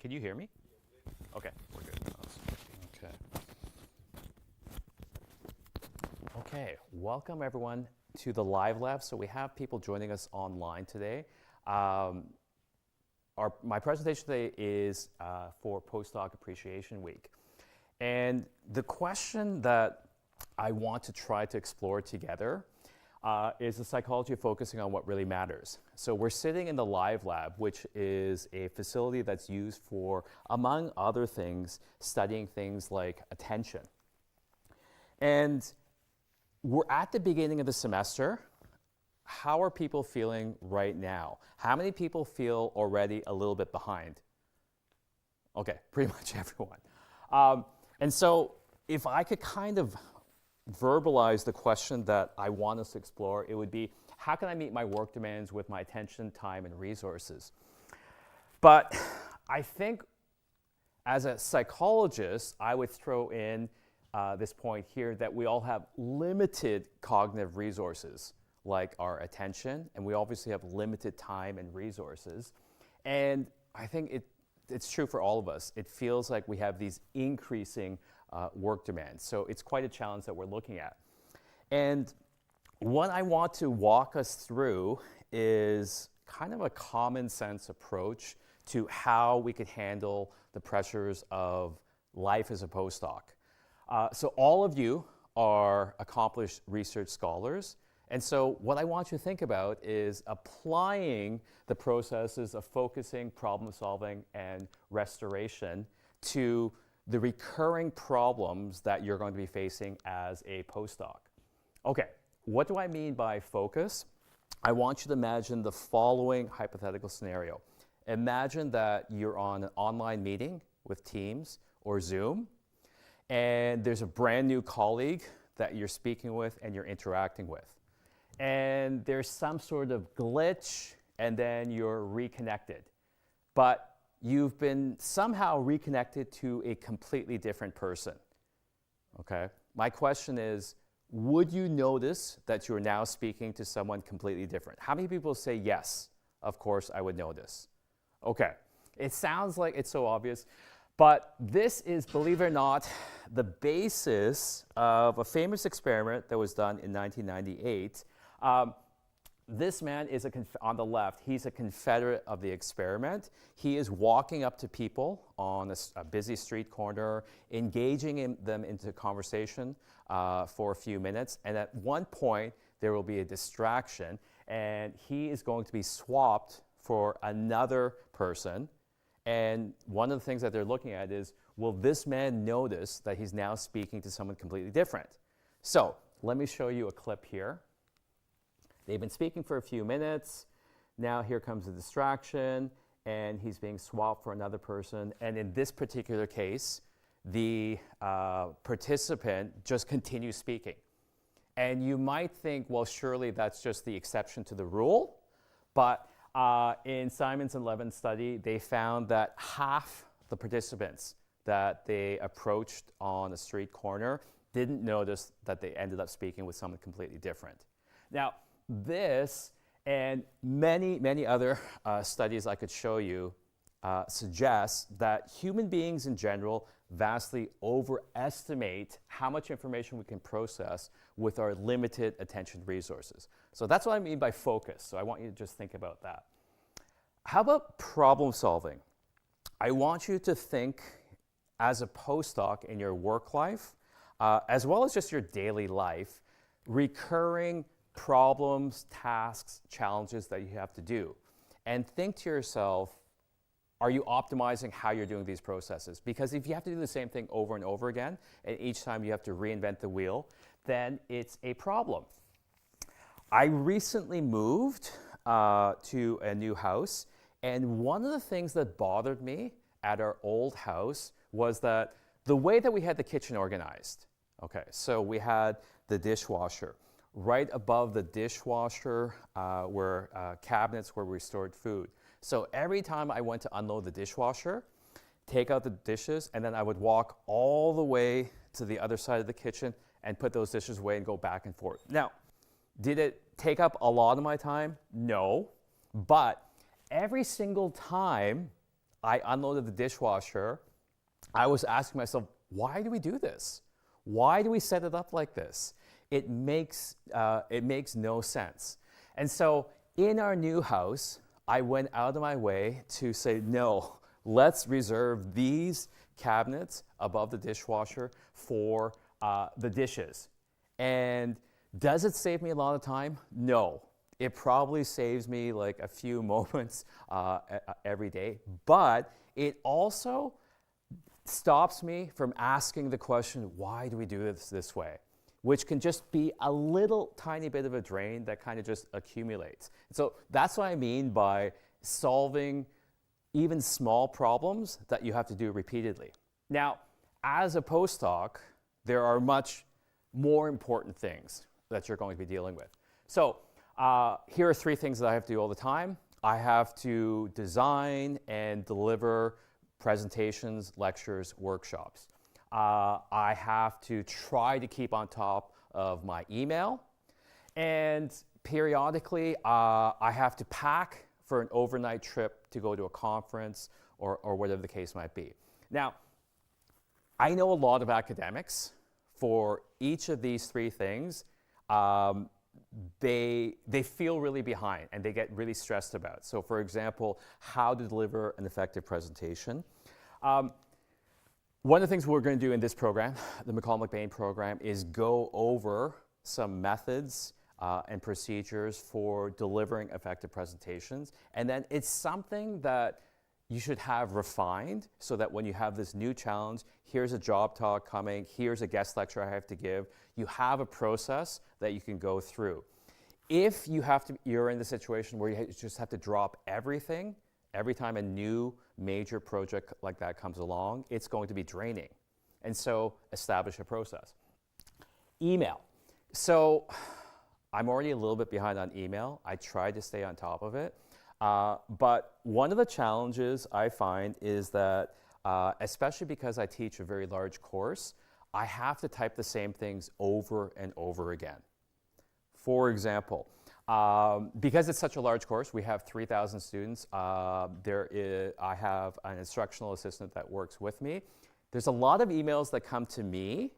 Can you hear me? Okay, we're good. Okay. Okay, welcome everyone to the Live Lab. So we have people joining us online today. My presentation today is for Postdoc Appreciation Week. And the question that I want to try to explore together is the psychology of focusing on what really matters. So we're sitting in the Live Lab, which is a facility that's used for, among other things, studying things like attention. And we're at the beginning of the semester. How are people feeling right now? How many people feel already a little bit behind? Okay, pretty much everyone. And so if I could kind of verbalize the question that I want us to explore, it would be, how can I meet my work demands with my attention, time, and resources? But I think as a psychologist, I would throw in this point here that we all have limited cognitive resources, like our attention, and we obviously have limited time and resources. And I think it's true for all of us. It feels like we have these increasing work demands. So it's quite a challenge that we're looking at. And what I want to walk us through is kind of a common sense approach to how we could handle the pressures of life as a postdoc. So all of you are accomplished research scholars. And so what I want you to think about is applying the processes of focusing, problem solving, and restoration to the recurring problems that you're going to be facing as a postdoc. Okay, what do I mean by focus? I want you to imagine the following hypothetical scenario. Imagine that you're on an online meeting with Teams or Zoom, and there's a brand new colleague that you're speaking with and you're interacting with. And there's some sort of glitch, and then you're reconnected. But you've been somehow reconnected to a completely different person, okay? My question is, would you notice that you're now speaking to someone completely different? How many people say, yes, of course I would notice? Okay, it sounds like it's so obvious, but this is, believe it or not, the basis of a famous experiment that was done in 1998. This man is on the left. He's a confederate of the experiment. He is walking up to people on a busy street corner, engaging them into conversation for a few minutes. And at one point, there will be a distraction, and he is going to be swapped for another person. And one of the things that they're looking at is, will this man notice that he's now speaking to someone completely different? So let me show you a clip here. They've been speaking for a few minutes. Now here comes a distraction, and he's being swapped for another person. And in this particular case, the participant just continues speaking. And you might think, well, surely that's just the exception to the rule. But in Simons and Levin's study, they found that half the participants that they approached on a street corner didn't notice that they ended up speaking with someone completely different. Now, this and many, many other studies I could show you suggest that human beings in general vastly overestimate how much information we can process with our limited attention resources. So that's what I mean by focus. So I want you to just think about that. How about problem solving? I want you to think as a postdoc in your work life, as well as just your daily life, recurring problems, tasks, challenges that you have to do. And think to yourself, are you optimizing how you're doing these processes? Because if you have to do the same thing over and over again, and each time you have to reinvent the wheel, then it's a problem. I recently moved to a new house, and one of the things that bothered me at our old house was that the way that we had the kitchen organized. Okay, so we had the dishwasher. Right above the dishwasher were cabinets where we stored food. So every time I went to unload the dishwasher, take out the dishes, and then I would walk all the way to the other side of the kitchen and put those dishes away and go back and forth. Now, did it take up a lot of my time? No. But every single time I unloaded the dishwasher, I was asking myself, why do we do this? Why do we set it up like this? It makes no sense. And so in our new house, I went out of my way to say, no, let's reserve these cabinets above the dishwasher for the dishes. And does it save me a lot of time? No. It probably saves me like a few moments every day, but it also stops me from asking the question, why do we do this way? Which can just be a little tiny bit of a drain that kind of just accumulates. So that's what I mean by solving even small problems that you have to do repeatedly. Now, as a postdoc, there are much more important things that you're going to be dealing with. So here are 3 things that I have to do all the time. I have to design and deliver presentations, lectures, workshops. I have to try to keep on top of my email. And periodically, I have to pack for an overnight trip to go to a conference or whatever the case might be. Now, I know a lot of academics. For each of these 3 things, they feel really behind and they get really stressed about. So for example, how to deliver an effective presentation. One of the things we're going to do in this program, the McCall-MacBain program, is go over some methods and procedures for delivering effective presentations. And then it's something that you should have refined so that when you have this new challenge, here's a job talk coming, here's a guest lecture I have to give, you have a process that you can go through. If you're in the situation where you just have to drop everything, every time a new major project like that comes along, it's going to be draining. And so establish a process. Email. So I'm already a little bit behind on email. I try to stay on top of it. But one of the challenges I find is that, especially because I teach a very large course, I have to type the same things over and over again. For example, because it's such a large course, we have 3,000 students. I have an instructional assistant that works with me. There's a lot of emails that come to me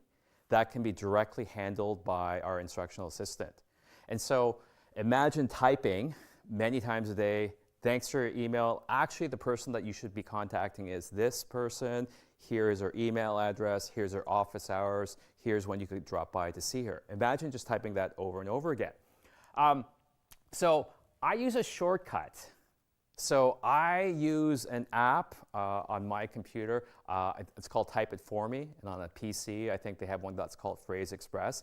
that can be directly handled by our instructional assistant. And so imagine typing many times a day, thanks for your email. Actually, the person that you should be contacting is this person. Here is her email address. Here's her office hours. Here's when you could drop by to see her. Imagine just typing that over and over again. So I use a shortcut. So I use an app on my computer. It's called Type It For Me. And on a PC, I think they have one that's called Phrase Express.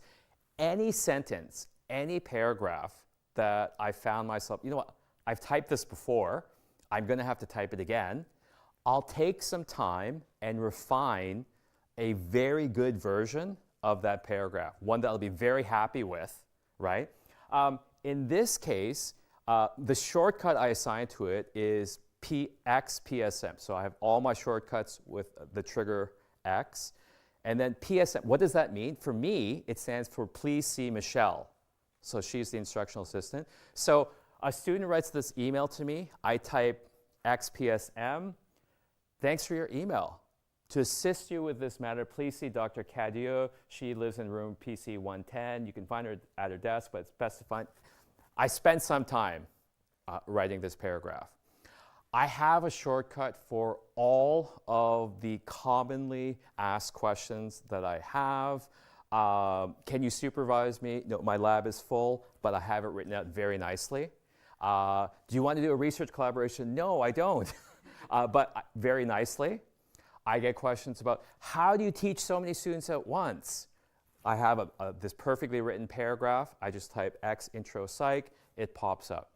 Any sentence, any paragraph that I found myself, you know what, I've typed this before. I'm going to have to type it again. I'll take some time and refine a very good version of that paragraph, one that I'll be very happy with, right? In this case, the shortcut I assign to it is XPSM. So I have all my shortcuts with the trigger X. And then PSM, what does that mean? For me, it stands for Please See Michelle. So she's the instructional assistant. So a student writes this email to me. I type XPSM. Thanks for your email. To assist you with this matter, please see Dr. Cadieux. She lives in room PC 110. You can find her at her desk, but it's best to find. I spent some time writing this paragraph. I have a shortcut for all of the commonly asked questions that I have. Can you supervise me? No, my lab is full, but I have it written out very nicely. Do you want to do a research collaboration? No, I don't, but very nicely. I get questions about how do you teach so many students at once? I have this perfectly written paragraph. I just type X intro psych, it pops up.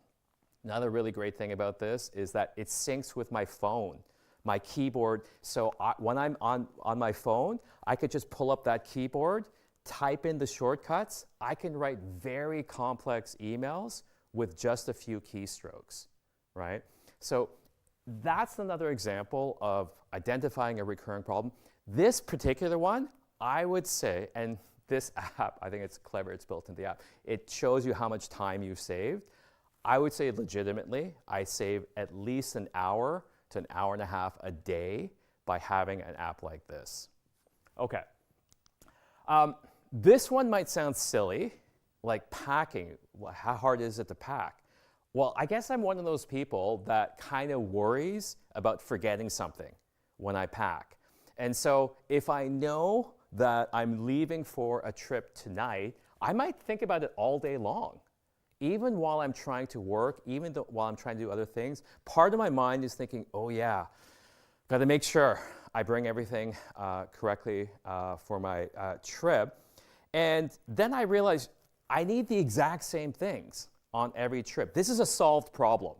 Another really great thing about this is that it syncs with my phone, my keyboard. So when I'm on my phone, I could just pull up that keyboard, type in the shortcuts. I can write very complex emails with just a few keystrokes, right? So that's another example of identifying a recurring problem. This particular one, I would say, and this app, I think it's clever, it's built into the app. It shows you how much time you've saved. I would say legitimately, I save at least an hour to an hour and a half a day by having an app like this. Okay. This one might sound silly, like packing. How hard is it to pack? Well, I guess I'm one of those people that kind of worries about forgetting something when I pack. And so if I know that I'm leaving for a trip tonight, I might think about it all day long. Even while I'm trying to work, even while I'm trying to do other things, part of my mind is thinking, oh yeah, got to make sure I bring everything correctly for my trip. And then I realized I need the exact same things on every trip. This is a solved problem.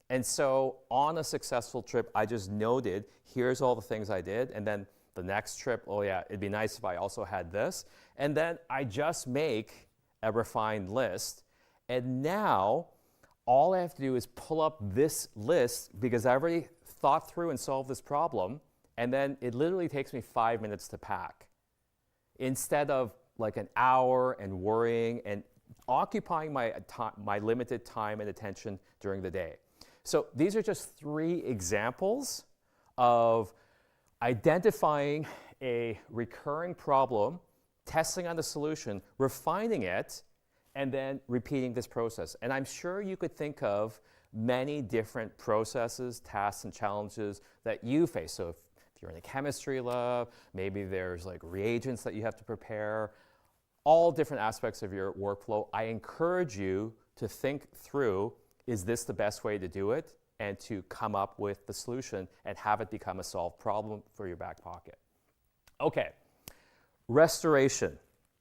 And so on a successful trip, I just noted, here's all the things I did. And then the next trip, oh yeah, it'd be nice if I also had this. And then I just make a refined list. And now all I have to do is pull up this list because I already thought through and solved this problem. And then it literally takes me 5 minutes to pack, instead of like an hour and worrying and occupying my limited time and attention during the day. So these are just 3 examples of identifying a recurring problem, testing on the solution, refining it, and then repeating this process. And I'm sure you could think of many different processes, tasks, and challenges that you face. So if you're in a chemistry lab, maybe there's like reagents that you have to prepare, all different aspects of your workflow. I encourage you to think through, is this the best way to do it? And to come up with the solution and have it become a solved problem for your back pocket. Okay, restoration.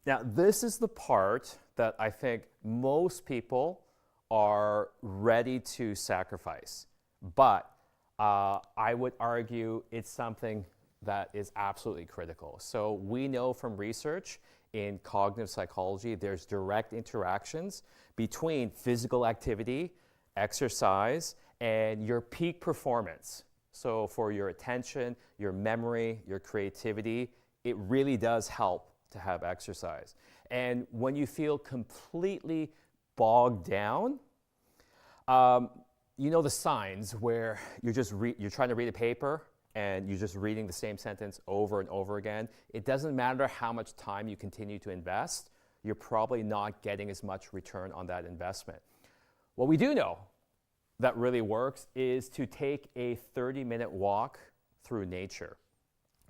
Now, this is the part that I think most people are ready to sacrifice. But I would argue it's something that is absolutely critical. So we know from research in cognitive psychology, there's direct interactions between physical activity, exercise, and your peak performance. So for your attention, your memory, your creativity, it really does help to have exercise. And when you feel completely bogged down, you know the signs where you're trying to read a paper and you're just reading the same sentence over and over again. It doesn't matter how much time you continue to invest, you're probably not getting as much return on that investment. What we do know that really works is to take a 30-minute walk through nature.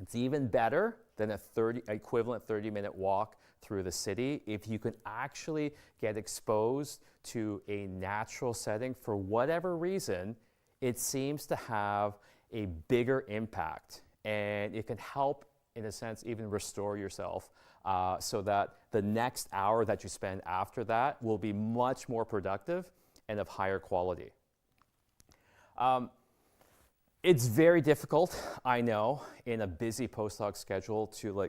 It's even better than a equivalent 30-minute walk through the city if you can actually get exposed to a natural setting. For whatever reason, it seems to have a bigger impact, and it can help, in a sense, even restore yourself so that the next hour that you spend after that will be much more productive and of higher quality. It's very difficult, I know, in a busy postdoc schedule to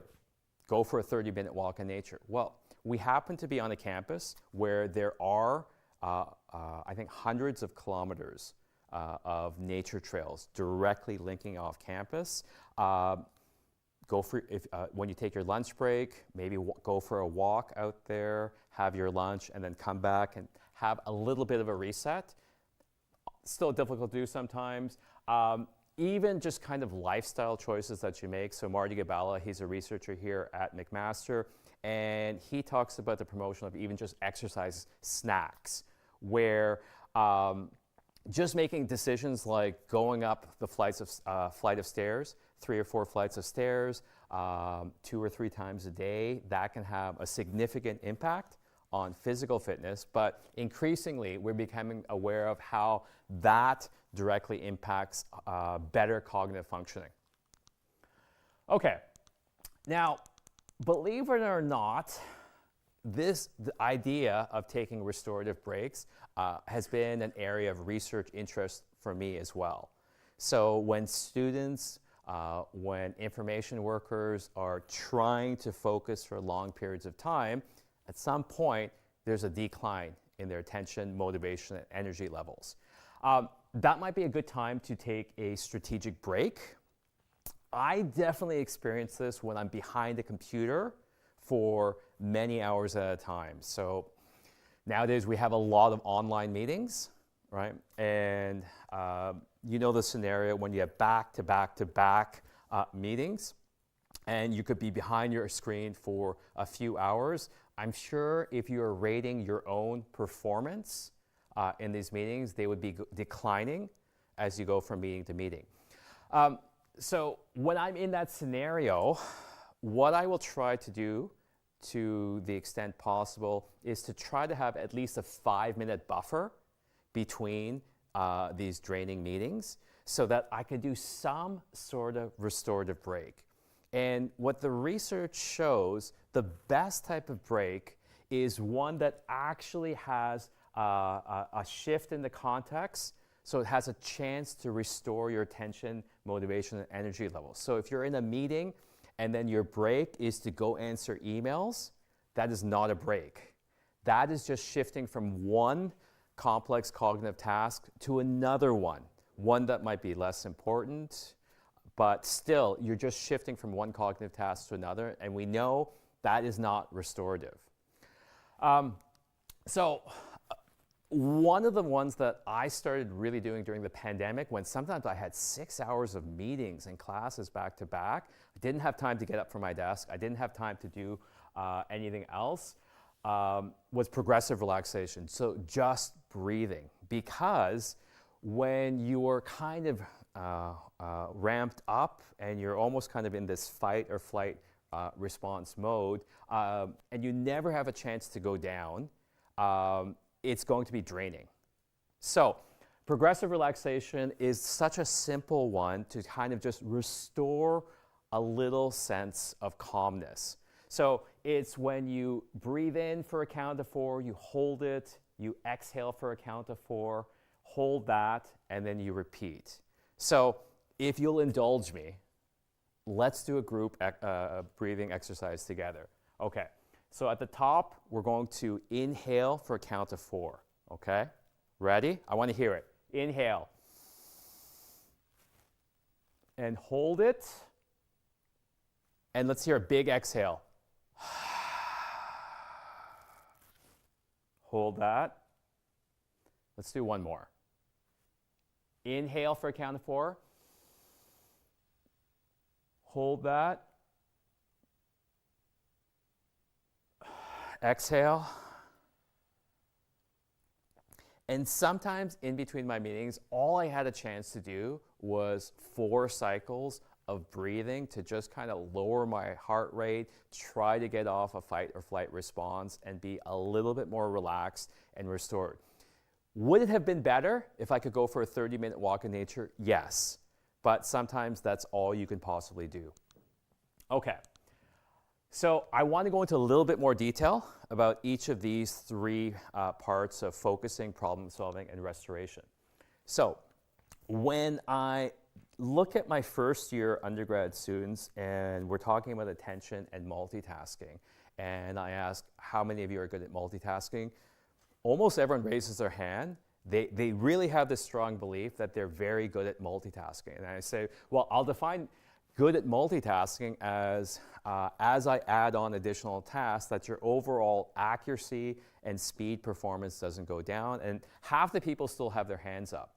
go for a 30-minute walk in nature. Well, we happen to be on a campus where there are, I think, hundreds of kilometers of nature trails directly linking off campus. When you take your lunch break, maybe go for a walk out there, have your lunch, and then come back and have a little bit of a reset. Still difficult to do sometimes. Even just kind of lifestyle choices that you make. So Marty Gabala, he's a researcher here at McMaster, and he talks about the promotion of even just exercise snacks, where just making decisions like going up the flight of stairs, 3 or 4 flights of stairs, 2 or 3 times a day, that can have a significant impact on physical fitness, but increasingly we're becoming aware of how that directly impacts better cognitive functioning. Okay, now, believe it or not, the idea of taking restorative breaks has been an area of research interest for me as well. So when students, when information workers are trying to focus for long periods of time, at some point, there's a decline in their attention, motivation, and energy levels. That might be a good time to take a strategic break. I definitely experience this when I'm behind a computer for many hours at a time. So nowadays we have a lot of online meetings. right? And you know the scenario when you have back-to-back-to-back meetings, and you could be behind your screen for a few hours. I'm sure if you're rating your own performance in these meetings, they would be declining as you go from meeting to meeting. So when I'm in that scenario, what I will try to do to the extent possible is to try to have at least a 5-minute buffer between these draining meetings so that I can do some sort of restorative break. And what the research shows, the best type of break is one that actually has a shift in the context, so it has a chance to restore your attention, motivation, and energy levels. So if you're in a meeting and then your break is to go answer emails, that is not a break. That is just shifting from one complex cognitive task to another one that might be less important, but still, you're just shifting from one cognitive task to another, and we know that is not restorative. So one of the ones that I started really doing during the pandemic, when sometimes I had 6 hours of meetings and classes back to back, I didn't have time to get up from my desk, I didn't have time to do anything else, was progressive relaxation. So just breathing, because when you're kind of ramped up and you're almost kind of in this fight or flight response mode, and you never have a chance to go down, it's going to be draining. So progressive relaxation is such a simple one to kind of just restore a little sense of calmness. So it's when you breathe in for a count of 4, you hold it, you exhale for a count of 4, hold that, and then you repeat. So if you'll indulge me, let's do a group breathing exercise together. Okay, so at the top, we're going to inhale for a count of 4, okay? Ready? I want to hear it. Inhale. And hold it. And let's hear a big exhale. Hold that. Let's do one more. Inhale for a count of 4. Hold that. Exhale. And sometimes in between my meetings, all I had a chance to do was 4 cycles of breathing to just kind of lower my heart rate, try to get off a fight or flight response, and be a little bit more relaxed and restored. Would it have been better if I could go for a 30-minute walk in nature? Yes, but sometimes that's all you can possibly do. Okay, so I want to go into a little bit more detail about each of these 3 parts of focusing, problem solving, and restoration. So when I look at my first year undergrad students, and we're talking about attention and multitasking, and I ask how many of you are good at multitasking, almost everyone raises their hand. They really have this strong belief that they're very good at multitasking. And I say, well, I'll define good at multitasking as I add on additional tasks, that your overall accuracy and speed performance doesn't go down, and half the people still have their hands up.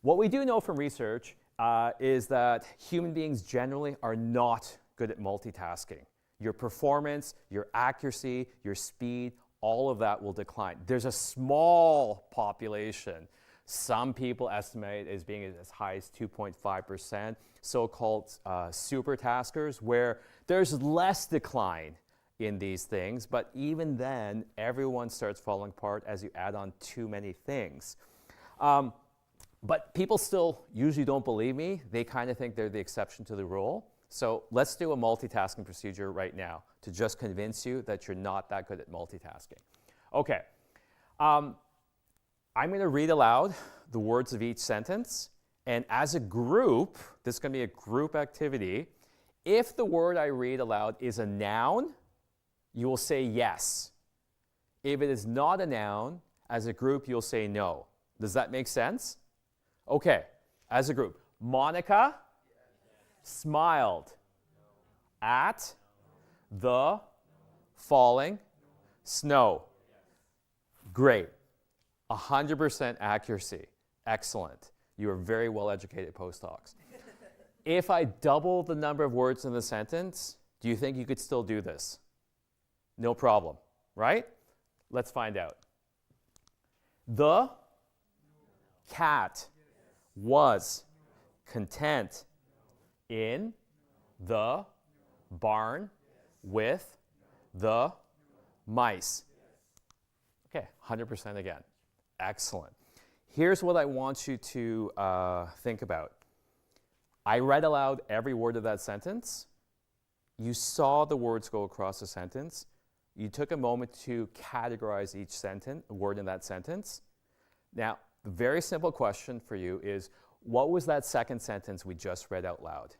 What we do know from research is that human beings generally are not good at multitasking. Your performance, your accuracy, your speed, all of that will decline. There's a small population, some people estimate as being as high as 2.5%, so-called super taskers, where there's less decline in these things, but even then, everyone starts falling apart as you add on too many things. But people still usually don't believe me. They kind of think they're the exception to the rule. So let's do a multitasking procedure right now to just convince you that you're not that good at multitasking. Okay, I'm going to read aloud the words of each sentence. And as a group, this is going to be a group activity. If the word I read aloud is a noun, you will say yes. If it is not a noun, as a group, you'll say no. Does that make sense? Okay, as a group. Monica smiled at the falling snow. Great. 100% accuracy. Excellent. You are very well-educated postdocs. If I double the number of words in the sentence, do you think you could still do this? No problem, right? Let's find out. The cat was content in the barn with the mice. Okay, 100% again. Excellent. Here's what I want you to think about. I read aloud every word of that sentence. You saw the words go across the sentence. You took a moment to categorize each word in that sentence. Now, the very simple question for you is, what was that second sentence we just read out loud?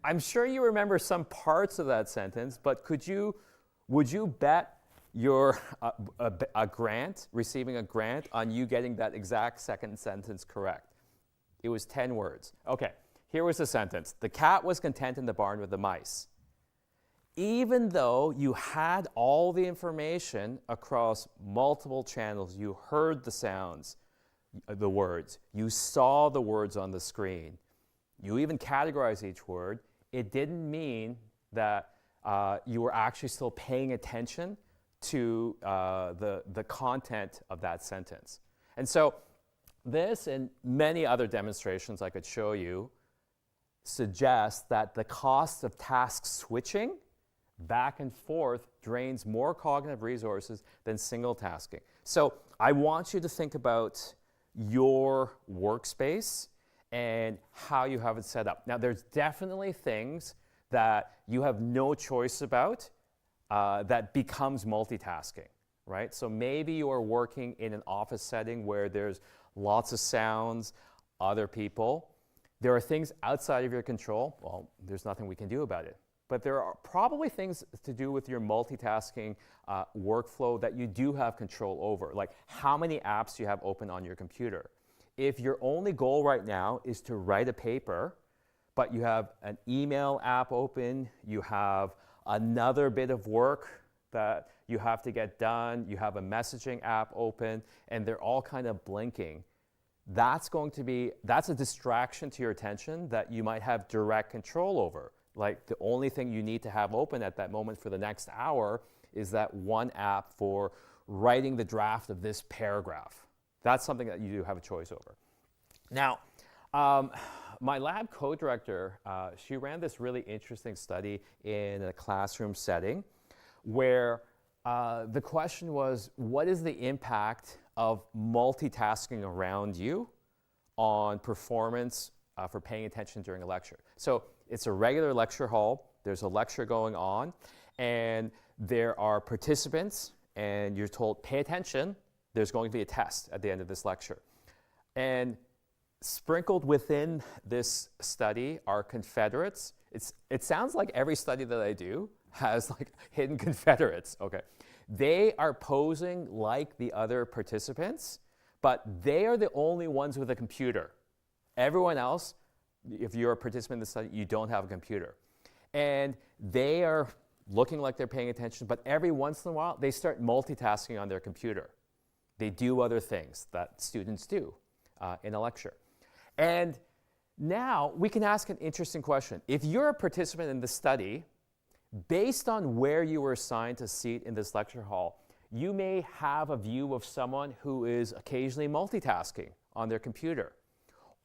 I'm sure you remember some parts of that sentence, but would you bet your receiving a grant on you getting that exact second sentence correct? It was 10 words. Okay, here was the sentence. The cat was content in the barn with the mice. Even though you had all the information across multiple channels, you heard the sounds, the words, you saw the words on the screen, you even categorized each word, it didn't mean that you were actually still paying attention to the content of that sentence. And so this and many other demonstrations I could show you suggest that the cost of task switching back and forth drains more cognitive resources than single tasking. So I want you to think about your workspace and how you have it set up. Now, there's definitely things that you have no choice about that becomes multitasking, right? So maybe you are working in an office setting where there's lots of sounds, other people. There are things outside of your control. Well, there's nothing we can do about it. But there are probably things to do with your multitasking workflow that you do have control over, like how many apps you have open on your computer. If your only goal right now is to write a paper, but you have an email app open, you have another bit of work that you have to get done, you have a messaging app open, and they're all kind of blinking, that's a distraction to your attention that you might have direct control over. Like the only thing you need to have open at that moment for the next hour is that one app for writing the draft of this paragraph. That's something that you do have a choice over. Now, my lab co-director, she ran this really interesting study in a classroom setting where the question was, what is the impact of multitasking around you on performance for paying attention during a lecture? So it's a regular lecture hall. There's a lecture going on, and there are participants, and you're told, pay attention. There's going to be a test at the end of this lecture. And sprinkled within this study are Confederates. It sounds like every study that I do has like hidden Confederates. Okay. They are posing like the other participants, but they are the only ones with a computer. Everyone else, if you're a participant in the study, you don't have a computer. And they are looking like they're paying attention, but every once in a while, they start multitasking on their computer. They do other things that students do in a lecture. And now we can ask an interesting question. If you're a participant in the study, based on where you were assigned a seat in this lecture hall, you may have a view of someone who is occasionally multitasking on their computer.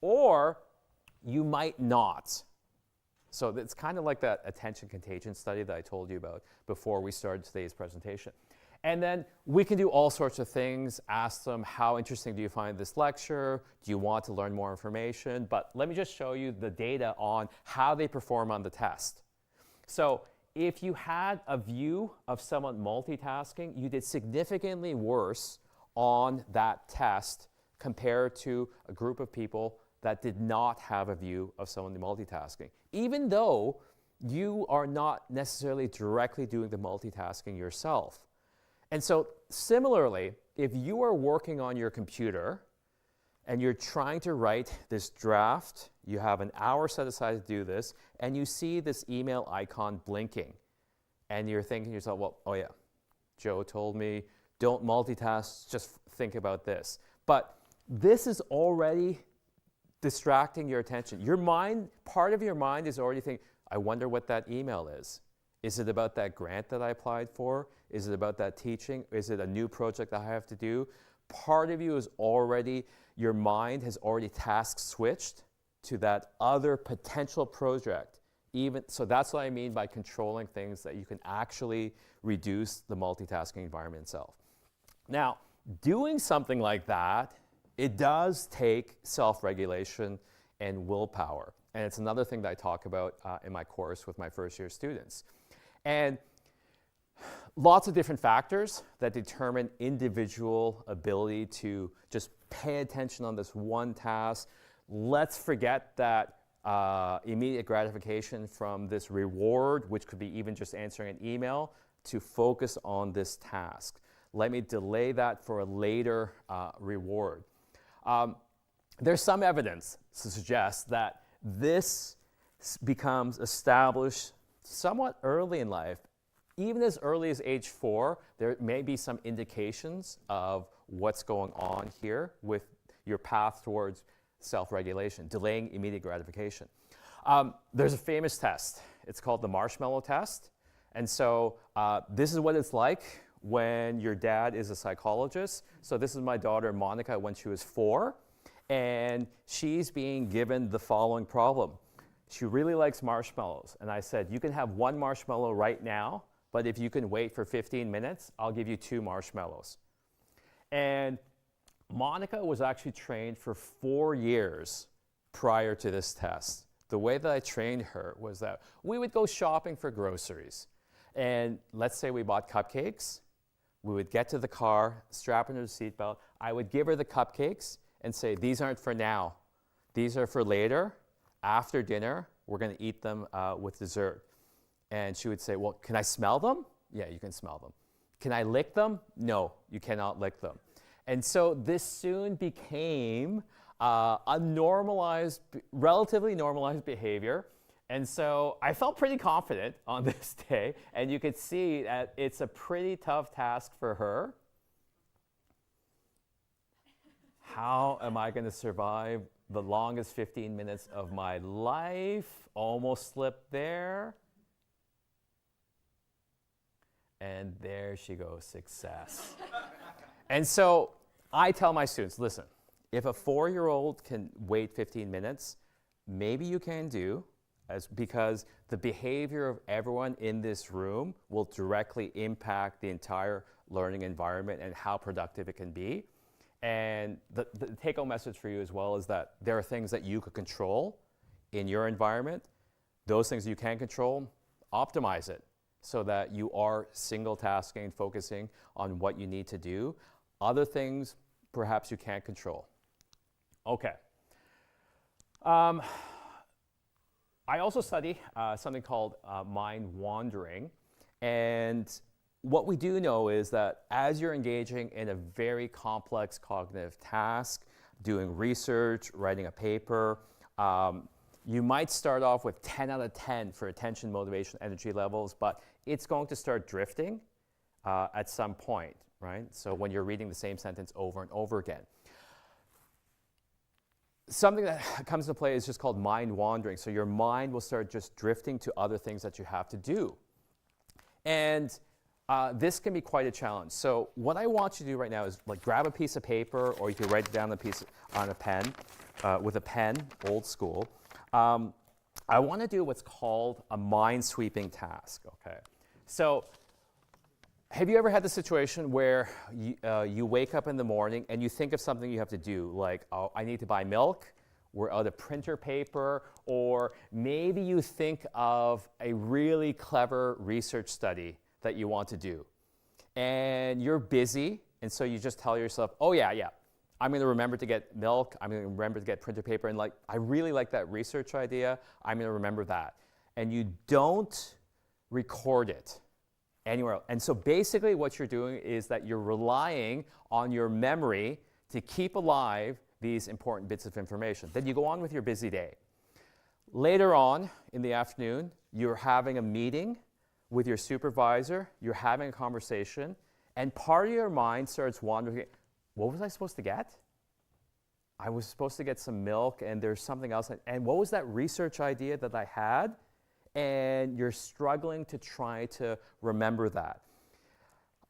Or you might not. So it's kind of like that attention contagion study that I told you about before we started today's presentation. And then we can do all sorts of things, ask them, how interesting do you find this lecture? Do you want to learn more information? But let me just show you the data on how they perform on the test. So if you had a view of someone multitasking, you did significantly worse on that test compared to a group of people that did not have a view of someone multitasking, even though you are not necessarily directly doing the multitasking yourself. And so similarly, if you are working on your computer and you're trying to write this draft. You have an hour set aside to do this, and you see this email icon blinking. And you're thinking to yourself, well, oh yeah, Joe told me, don't multitask, just think about this. But this is already distracting your attention. Your mind, part of your mind is already thinking, I wonder what that email is. Is it about that grant that I applied for? Is it about that teaching? Is it a new project that I have to do? Part of you is already, your mind has already task switched to that other potential project. So that's what I mean by controlling things, that you can actually reduce the multitasking environment itself. Now, doing something like that, it does take self-regulation and willpower. And it's another thing that I talk about in my course with my first-year students. And lots of different factors that determine individual ability to just pay attention on this one task. Let's forget that immediate gratification from this reward, which could be even just answering an email, to focus on this task. Let me delay that for a later reward. There's some evidence to suggest that this becomes established somewhat early in life. Even as early as age 4, there may be some indications of what's going on here with your path towards self-regulation, delaying immediate gratification. There's a famous test. It's called the marshmallow test. And so this is what it's like when your dad is a psychologist. So this is my daughter, Monica, when she was 4. And she's being given the following problem. She really likes marshmallows. And I said, you can have 1 marshmallow right now, but if you can wait for 15 minutes, I'll give you 2 marshmallows. And Monica was actually trained for 4 years prior to this test. The way that I trained her was that we would go shopping for groceries. And let's say we bought cupcakes. We would get to the car, strap into the seatbelt. I would give her the cupcakes and say, these aren't for now. These are for later. After dinner, we're going to eat them with dessert. And she would say, well, can I smell them? Yeah, you can smell them. Can I lick them? No, you cannot lick them. And so this soon became a normalized, relatively normalized behavior. And so I felt pretty confident on this day. And you could see that it's a pretty tough task for her. How am I going to survive the longest 15 minutes of my life? Almost slipped there. And there she goes, success. And so I tell my students, listen, if a 4-year-old can wait 15 minutes, maybe you can do, because the behavior of everyone in this room will directly impact the entire learning environment and how productive it can be. And the take-home message for you as well is that there are things that you could control in your environment. Those things you can control, optimize it so that you are single tasking, focusing on what you need to do. Other things, perhaps you can't control. Okay. I also study something called mind wandering. And what we do know is that as you're engaging in a very complex cognitive task, doing research, writing a paper, you might start off with 10 out of 10 for attention, motivation, energy levels, but it's going to start drifting at some point, right? So when you're reading the same sentence over and over again. Something that comes into play is just called mind wandering. So your mind will start just drifting to other things that you have to do. And this can be quite a challenge. So what I want you to do right now is like grab a piece of paper, or you can write it down on a pen, with a pen, old school. I want to do what's called a mind-sweeping task, okay? So have you ever had the situation where you wake up in the morning and you think of something you have to do, like, oh, I need to buy milk, we're out of printer paper, or maybe you think of a really clever research study that you want to do. And you're busy, and so you just tell yourself, oh yeah, I'm going to remember to get milk, I'm going to remember to get printer paper, and like, I really like that research idea, I'm going to remember that. And you don't record it anywhere else. And so basically what you're doing is that you're relying on your memory to keep alive these important bits of information. Then you go on with your busy day. Later on in the afternoon, you're having a meeting with your supervisor, you're having a conversation, and part of your mind starts wandering, what was I supposed to get? I was supposed to get some milk, and there's something else. And what was that research idea that I had? And you're struggling to try to remember that.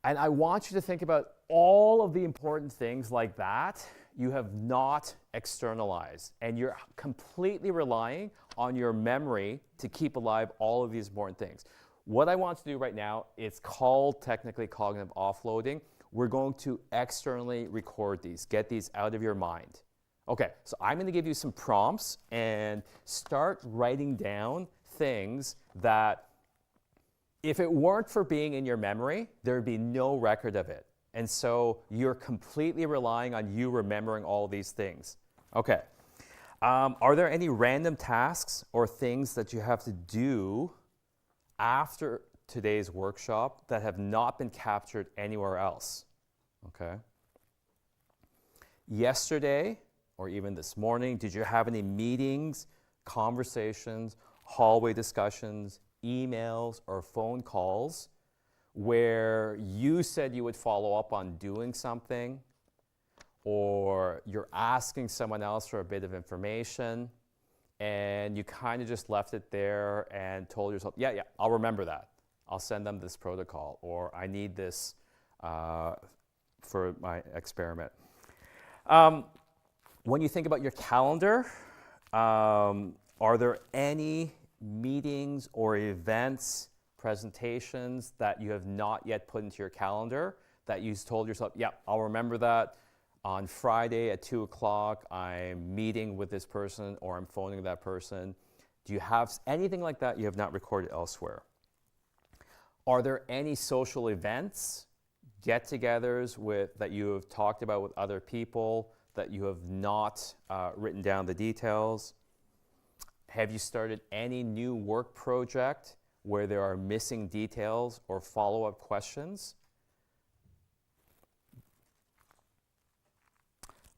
And I want you to think about all of the important things like that you have not externalized, and you're completely relying on your memory to keep alive all of these important things. What I want to do right now, it's called technically cognitive offloading. We're going to externally record these, get these out of your mind. Okay, so I'm going to give you some prompts and start writing down things that if it weren't for being in your memory, there would be no record of it. And so you're completely relying on you remembering all these things. Okay. Are there any random tasks or things that you have to do after today's workshop that have not been captured anywhere else? Okay. Yesterday, or even this morning, did you have any meetings, conversations, hallway discussions, emails, or phone calls where you said you would follow up on doing something, or you're asking someone else for a bit of information, and you kind of just left it there and told yourself, yeah, I'll remember that. I'll send them this protocol, or I need this for my experiment. When you think about your calendar, are there any meetings or events, presentations that you have not yet put into your calendar that you told yourself, yeah, I'll remember that on Friday at 2 o'clock, I'm meeting with this person or I'm phoning that person? Do you have anything like that you have not recorded elsewhere? Are there any social events, get-togethers that you have talked about with other people that you have not written down the details? Have you started any new work project where there are missing details or follow-up questions?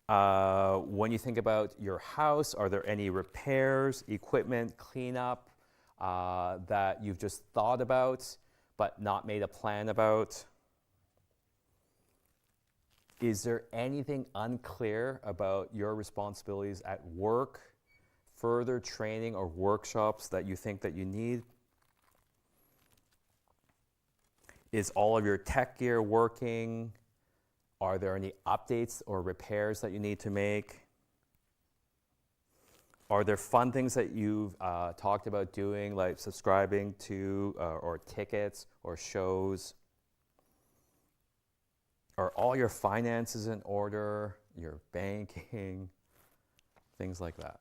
When you think about your house, are there any repairs, equipment, cleanup that you've just thought about but not made a plan about? Is there anything unclear about your responsibilities at work, further training or workshops that you think that you need? Is all of your tech gear working? Are there any updates or repairs that you need to make? Are there fun things that you've talked about doing, like subscribing to or tickets or shows? Are all your finances in order, your banking, things like that?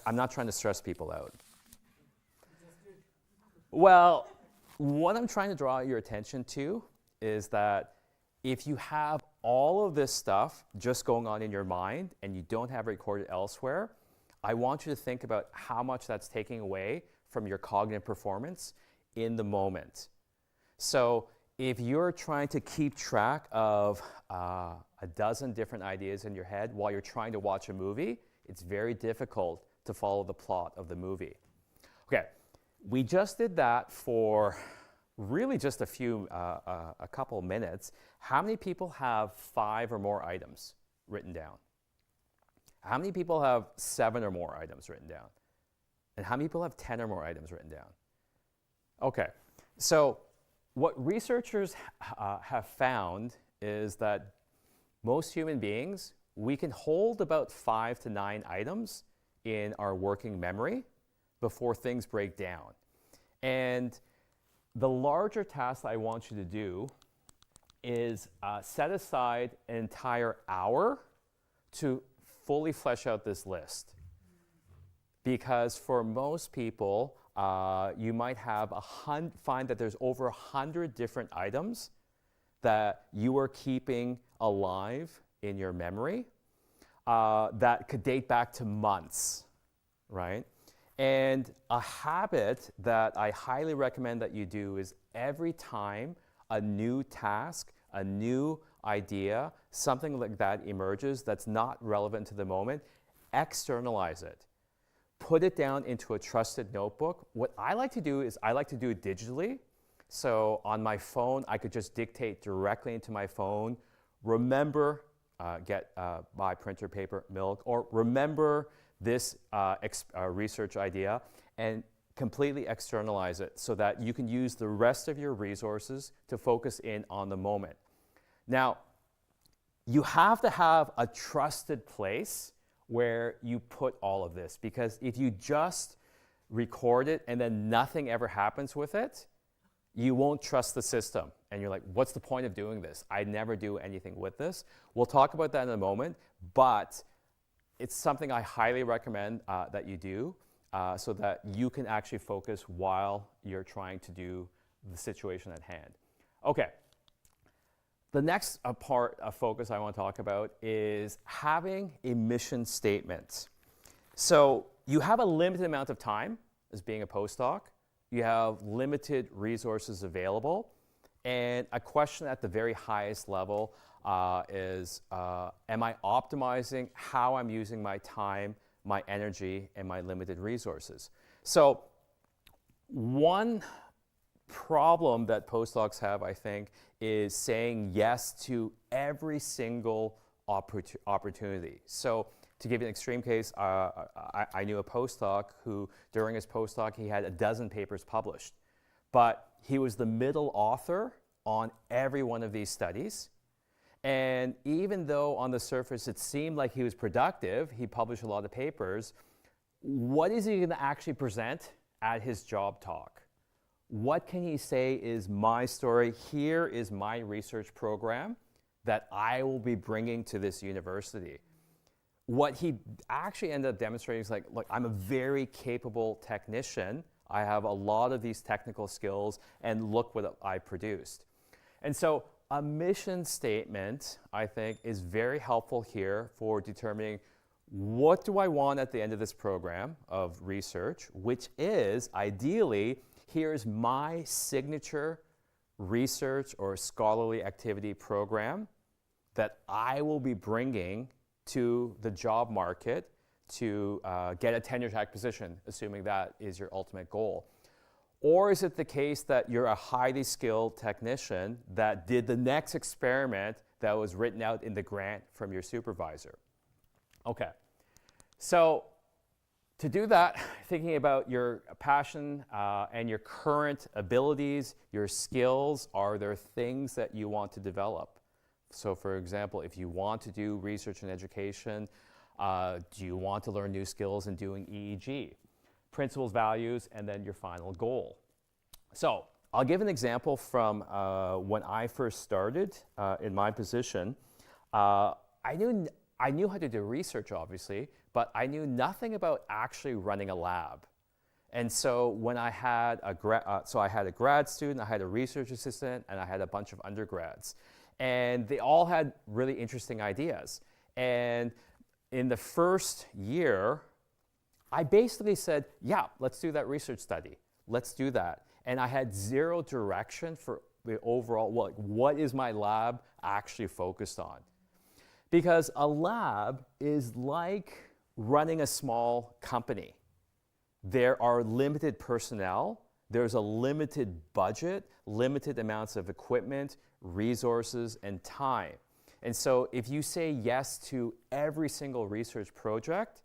I'm not trying to stress people out. Well, what I'm trying to draw your attention to is that if you have all of this stuff just going on in your mind and you don't have it recorded elsewhere, I want you to think about how much that's taking away from your cognitive performance in the moment. So if you're trying to keep track of a dozen different ideas in your head while you're trying to watch a movie, it's very difficult to follow the plot of the movie. Okay, we just did that for really just a couple minutes. How many people have 5 or more items written down? How many people have 7 or more items written down? And how many people have 10 or more items written down? Okay, so what researchers have found is that most human beings, we can hold about 5 to 9 items in our working memory before things break down. And the larger task I want you to do is set aside an entire hour to fully flesh out this list. Because for most people, you might have find that there's over 100 different items that you are keeping alive in your memory that could date back to months, right? And a habit that I highly recommend that you do is every time a new task, a new idea, something like that emerges that's not relevant to the moment, externalize it. Put it down into a trusted notebook. What I like to do is I like to do it digitally. So on my phone, I could just dictate directly into my phone, remember, buy printer paper, milk, or remember this research idea, and completely externalize it so that you can use the rest of your resources to focus in on the moment. Now, you have to have a trusted place where you put all of this, because if you just record it and then nothing ever happens with it, you won't trust the system. And you're like, what's the point of doing this? I never do anything with this. We'll talk about that in a moment, but it's something I highly recommend that you do so that you can actually focus while you're trying to do the situation at hand. Okay. The next part of focus I want to talk about is having a mission statement. So you have a limited amount of time as being a postdoc. You have limited resources available. And a question at the very highest level is, am I optimizing how I'm using my time, my energy, and my limited resources? So one problem that postdocs have, I think, is saying yes to every single opportunity. So to give you an extreme case, I knew a postdoc who, during his postdoc, he had a dozen papers published. But he was the middle author on every one of these studies. And even though on the surface it seemed like he was productive, he published a lot of papers, what is he going to actually present at his job talk? What can he say is my story? Here is my research program that I will be bringing to this university. What he actually ended up demonstrating is like, look, I'm a very capable technician. I have a lot of these technical skills, and look what I produced. And so a mission statement, I think, is very helpful here for determining what do I want at the end of this program of research, which is ideally, here's my signature research or scholarly activity program that I will be bringing to the job market to get a tenure-track position, assuming that is your ultimate goal. Or is it the case that you're a highly skilled technician that did the next experiment that was written out in the grant from your supervisor? Okay, so to do that, thinking about your passion and your current abilities, your skills, are there things that you want to develop? So for example, if you want to do research and education, do you want to learn new skills in doing EEG? Principles, values, and then your final goal. So I'll give an example from when I first started in my position. I knew how to do research, obviously, but I knew nothing about actually running a lab. And so when I had a grad student, I had a research assistant, and I had a bunch of undergrads. And they all had really interesting ideas. And in the first year, I basically said, yeah, let's do that research study. Let's do that. And I had zero direction for the overall, well, what is my lab actually focused on? Because a lab is like running a small company. There are limited personnel, there's a limited budget, limited amounts of equipment, resources, and time. And so if you say yes to every single research project,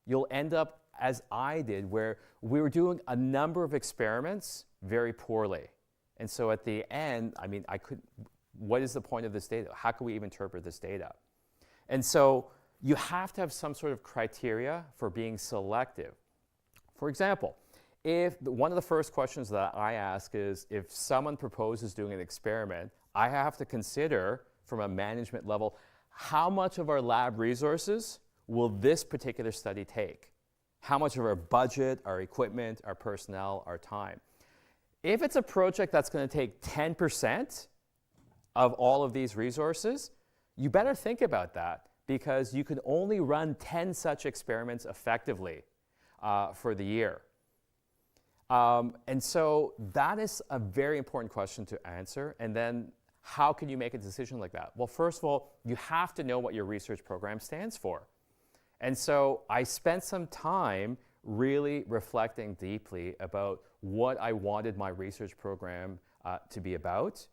you'll end up, as I did, where we were doing a number of experiments very poorly. And so at the end, I mean, what is the point of this data? How can we even interpret this data? And so you have to have some sort of criteria for being selective. For example, one of the first questions that I ask is, if someone proposes doing an experiment, I have to consider from a management level, how much of our lab resources will this particular study take? How much of our budget, our equipment, our personnel, our time? If it's a project that's going to take 10% of all of these resources, you better think about that, because you can only run 10 such experiments effectively for the year. And so that is a very important question to answer. And then how can you make a decision like that? Well, first of all, you have to know what your research program stands for. And so I spent some time really reflecting deeply about what I wanted my research program to be about.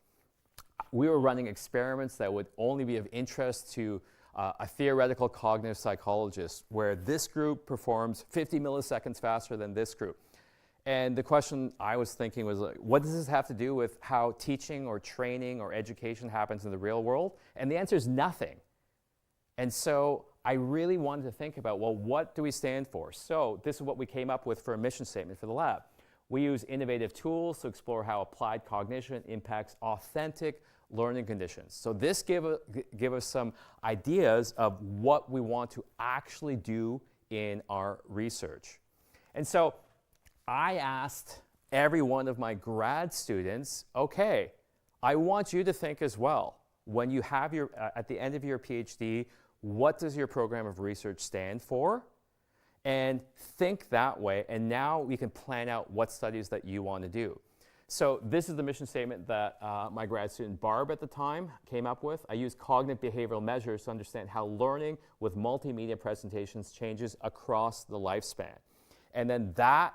We were running experiments that would only be of interest to a theoretical cognitive psychologist, where this group performs 50 milliseconds faster than this group. And the question I was thinking was, like, what does this have to do with how teaching or training or education happens in the real world? And the answer is nothing. And so I really wanted to think about, well, what do we stand for? So this is what we came up with for a mission statement for the lab. We use innovative tools to explore how applied cognition impacts authentic learning conditions. So this give us some ideas of what we want to actually do in our research. And so I asked every one of my grad students, okay, I want you to think as well. When you have your, at the end of your PhD, what does your program of research stand for? And think that way, and now we can plan out what studies that you want to do. So this is the mission statement that my grad student Barb at the time came up with. I use cognitive behavioral measures to understand how learning with multimedia presentations changes across the lifespan. And then that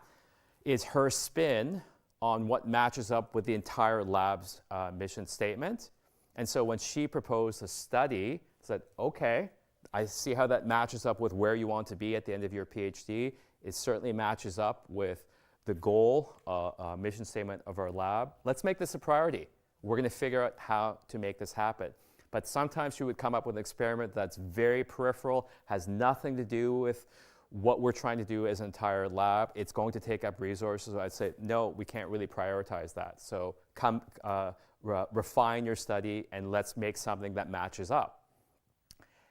is her spin on what matches up with the entire lab's mission statement. And so when she proposed a study, I said, okay, I see how that matches up with where you want to be at the end of your PhD. It certainly matches up with the goal, mission statement of our lab. Let's make this a priority. We're going to figure out how to make this happen. But sometimes you would come up with an experiment that's very peripheral, has nothing to do with what we're trying to do as an entire lab. It's going to take up resources. I'd say, no, we can't really prioritize that. So come refine your study and let's make something that matches up.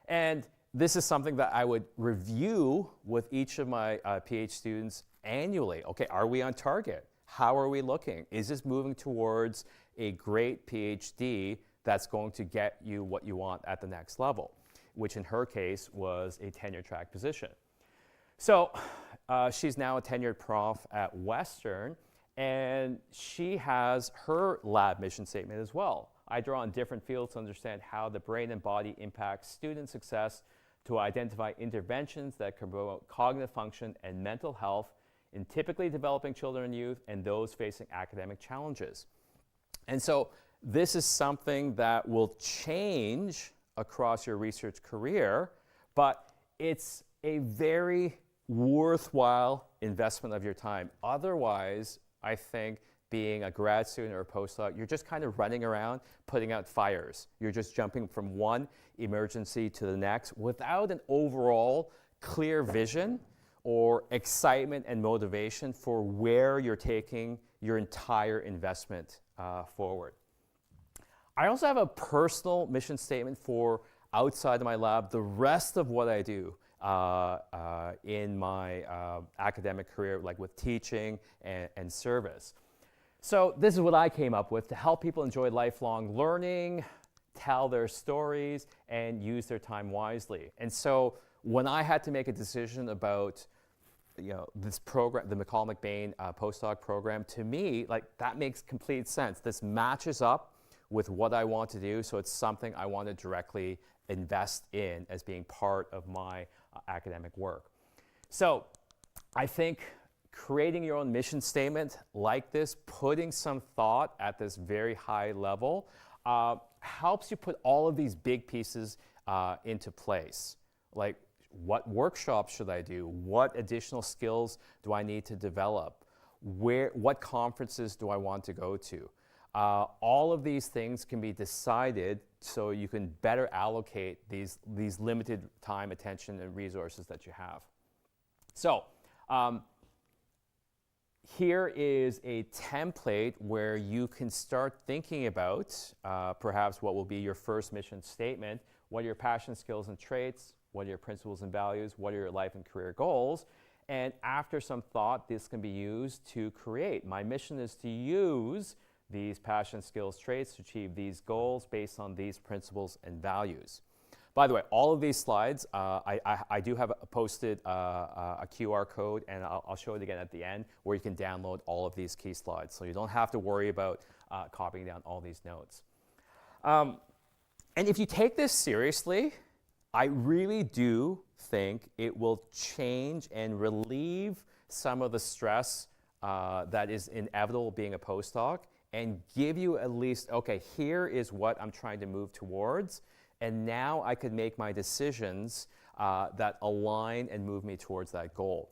And this is something that I would review with each of my PhD students annually. Okay, are we on target? How are we looking? Is this moving towards a great PhD that's going to get you what you want at the next level, which in her case was a tenure track position. So she's now a tenured prof at Western, and she has her lab mission statement as well. I draw on different fields to understand how the brain and body impacts student success, to identify interventions that can promote cognitive function and mental health in typically developing children and youth and those facing academic challenges. And so this is something that will change across your research career, but it's a very worthwhile investment of your time. Otherwise, I think being a grad student or a postdoc, you're just kind of running around putting out fires. You're just jumping from one emergency to the next without an overall clear vision or excitement and motivation for where you're taking your entire investment forward. I also have a personal mission statement for outside of my lab, the rest of what I do in my academic career, like with teaching and service. So this is what I came up with to help people enjoy lifelong learning, tell their stories, and use their time wisely. And so when I had to make a decision about this program, the McCall MacBain postdoc program, to me, like, that makes complete sense. This matches up with what I want to do, so it's something I want to directly invest in as being part of my academic work. So I think creating your own mission statement like this, putting some thought at this very high level, helps you put all of these big pieces into place. Like, what workshops should I do? What additional skills do I need to develop? What conferences do I want to go to? All of these things can be decided so you can better allocate these limited time, attention, and resources that you have. So here is a template where you can start thinking about perhaps what will be your first mission statement. What are your passions, skills, and traits? What are your principles and values? What are your life and career goals? And after some thought, this can be used to create. My mission is to use these passions, skills, traits to achieve these goals based on these principles and values. By the way, all of these slides, I do have posted a QR code, and I'll show it again at the end, where you can download all of these key slides. So you don't have to worry about copying down all these notes. And if you take this seriously, I really do think it will change and relieve some of the stress that is inevitable being a postdoc and give you at least, okay, here is what I'm trying to move towards, and now I could make my decisions that align and move me towards that goal.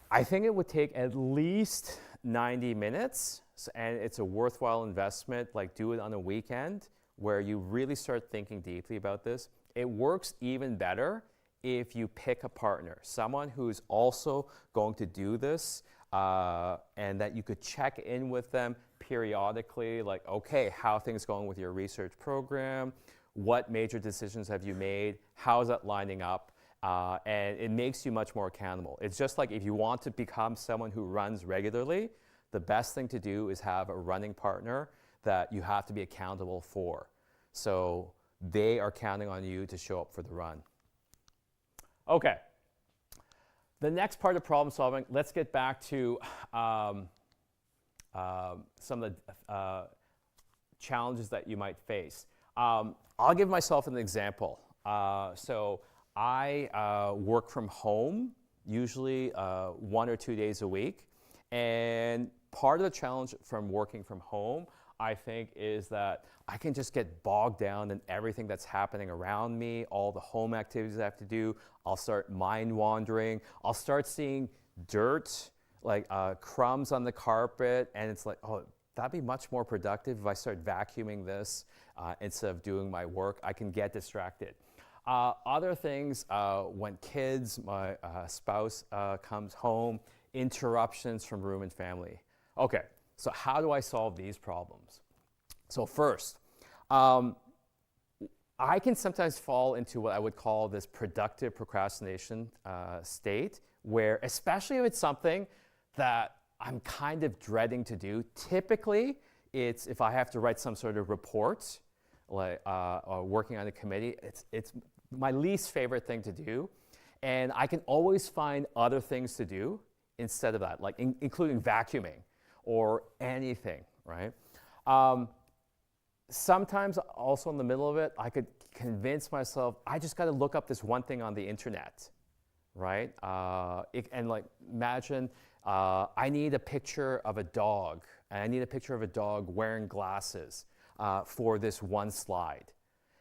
I think it would take at least 90 minutes, and it's a worthwhile investment, like do it on a weekend where you really start thinking deeply about this. It works even better if you pick a partner, someone who's also going to do this, and that you could check in with them periodically, like, okay, how are things going with your research program? What major decisions have you made? How is that lining up? And it makes you much more accountable. It's just like if you want to become someone who runs regularly, the best thing to do is have a running partner that you have to be accountable for. So they are counting on you to show up for the run. Okay. The next part of problem solving, let's get back to some of the challenges that you might face. I'll give myself an example. So I work from home, usually 1 or 2 days a week. And part of the challenge from working from home, I think, is that I can just get bogged down in everything that's happening around me, all the home activities I have to do. I'll start mind wandering. I'll start seeing dirt, like crumbs on the carpet, and it's like, oh, that'd be much more productive if I start vacuuming this instead of doing my work. I can get distracted. Other things, when kids, my spouse comes home, interruptions from room and family. Okay, so how do I solve these problems? So first, I can sometimes fall into what I would call this productive procrastination state, where, especially if it's something that I'm kind of dreading to do, typically it's if I have to write some sort of report, like or working on a committee, it's my least favorite thing to do. And I can always find other things to do instead of that, like including vacuuming or anything, right? Sometimes also in the middle of it, I could convince myself, I just got to look up this one thing on the internet, right? And like, imagine I need a picture of a dog, and I need a picture of a dog wearing glasses for this one slide.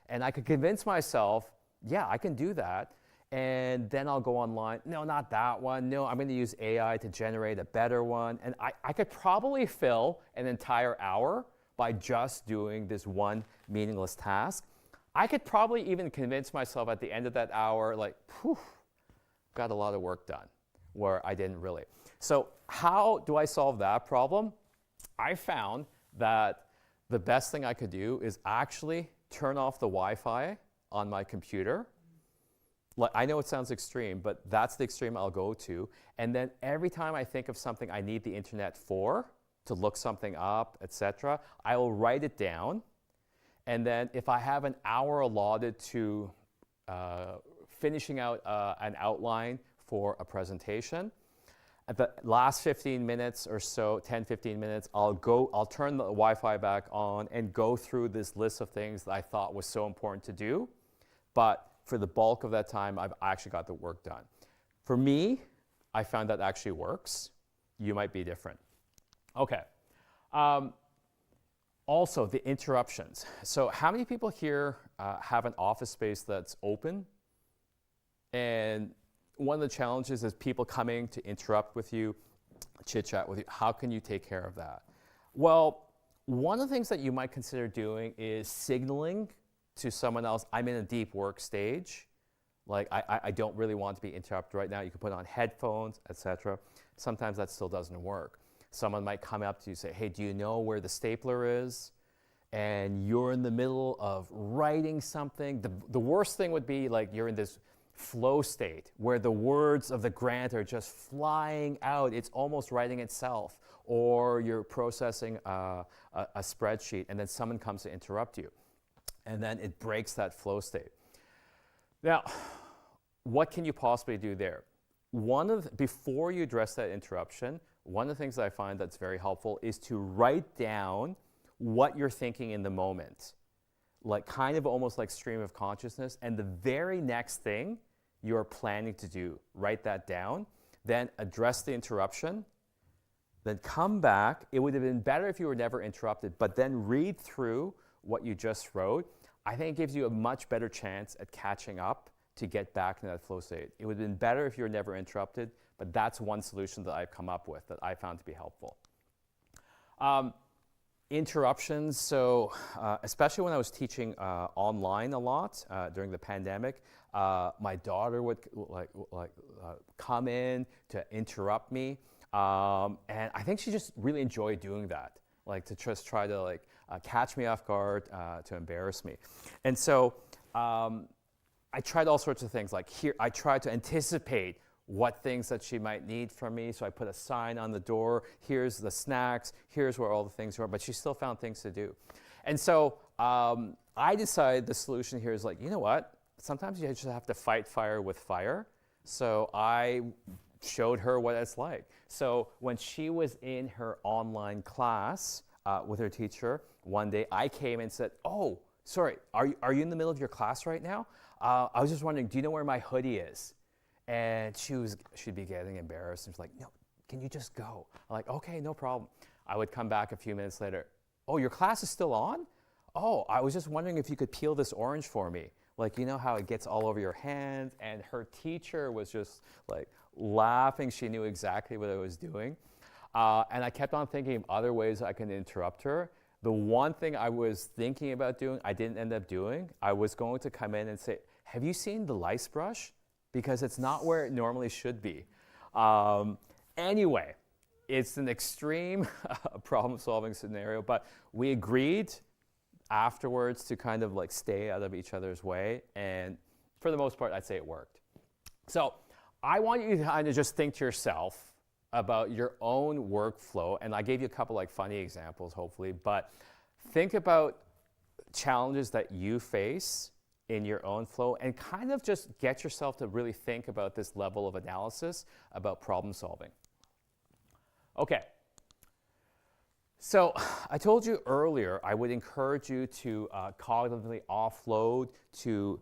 And I could convince myself, yeah, I can do that. And then I'll go online, no, not that one. No, I'm going to use AI to generate a better one. And I could probably fill an entire hour by just doing this one meaningless task. I could probably even convince myself at the end of that hour, like, phew, got a lot of work done, where I didn't really. So how do I solve that problem? I found that the best thing I could do is actually turn off the Wi-Fi on my computer. Like, I know it sounds extreme, but that's the extreme I'll go to. And then every time I think of something I need the internet for, to look something up, etc., I will write it down. And then if I have an hour allotted to finishing out an outline for a presentation, at the last 15 minutes or so, 10, 15 minutes, I'll turn the Wi-Fi back on and go through this list of things that I thought was so important to do. But for the bulk of that time, I've actually got the work done. For me, I found that actually works. You might be different. Okay. Also, the interruptions. So how many people here have an office space that's open? And one of the challenges is people coming to interrupt with you, chit-chat with you. How can you take care of that? Well, one of the things that you might consider doing is signaling to someone else, I'm in a deep work stage. Like, I don't really want to be interrupted right now. You can put on headphones, etc. Sometimes that still doesn't work. Someone might come up to you and say, hey, do you know where the stapler is? And you're in the middle of writing something. The worst thing would be like you're in this flow state where the words of the grant are just flying out. It's almost writing itself. Or you're processing a spreadsheet and then someone comes to interrupt you. And then it breaks that flow state. Now, what can you possibly do there? Before you address that interruption, one of the things that I find that's very helpful is to write down what you're thinking in the moment. like kind of almost like stream of consciousness, and the very next thing you're planning to do, write that down, then address the interruption, then come back. It would have been better if you were never interrupted, but then read through what you just wrote. I think it gives you a much better chance at catching up to get back in that flow state. It would have been better if you were never interrupted, but that's one solution that I've come up with that I found to be helpful. Interruptions, so especially when I was teaching online a lot during the pandemic, my daughter would come in to interrupt me, and I think she just really enjoyed doing that, like to just try to catch me off guard, to embarrass me. And so I tried all sorts of things, like here I tried to anticipate what things that she might need from me. So I put a sign on the door, here's the snacks, here's where all the things are, but she still found things to do. And so I decided the solution here is like, you know what? Sometimes you just have to fight fire with fire. So I showed her what it's like. So when she was in her online class with her teacher, one day I came and said, oh, sorry, are you in the middle of your class right now? I was just wondering, do you know where my hoodie is? And she'd be getting embarrassed. And she's like, no, can you just go? I'm like, okay, no problem. I would come back a few minutes later. Oh, your class is still on? Oh, I was just wondering if you could peel this orange for me. Like, you know how it gets all over your hands? And her teacher was just like laughing. She knew exactly what I was doing. And I kept on thinking of other ways I can interrupt her. The one thing I was thinking about doing, I didn't end up doing. I was going to come in and say, have you seen the lice brush? Because it's not where it normally should be. Anyway, it's an extreme problem-solving scenario, but we agreed afterwards to kind of like stay out of each other's way, and for the most part, I'd say it worked. So I want you to kind of just think to yourself about your own workflow, and I gave you a couple like funny examples, hopefully, but think about challenges that you face in your own flow, and kind of just get yourself to really think about this level of analysis about problem solving. Okay, so I told you earlier I would encourage you to cognitively offload, to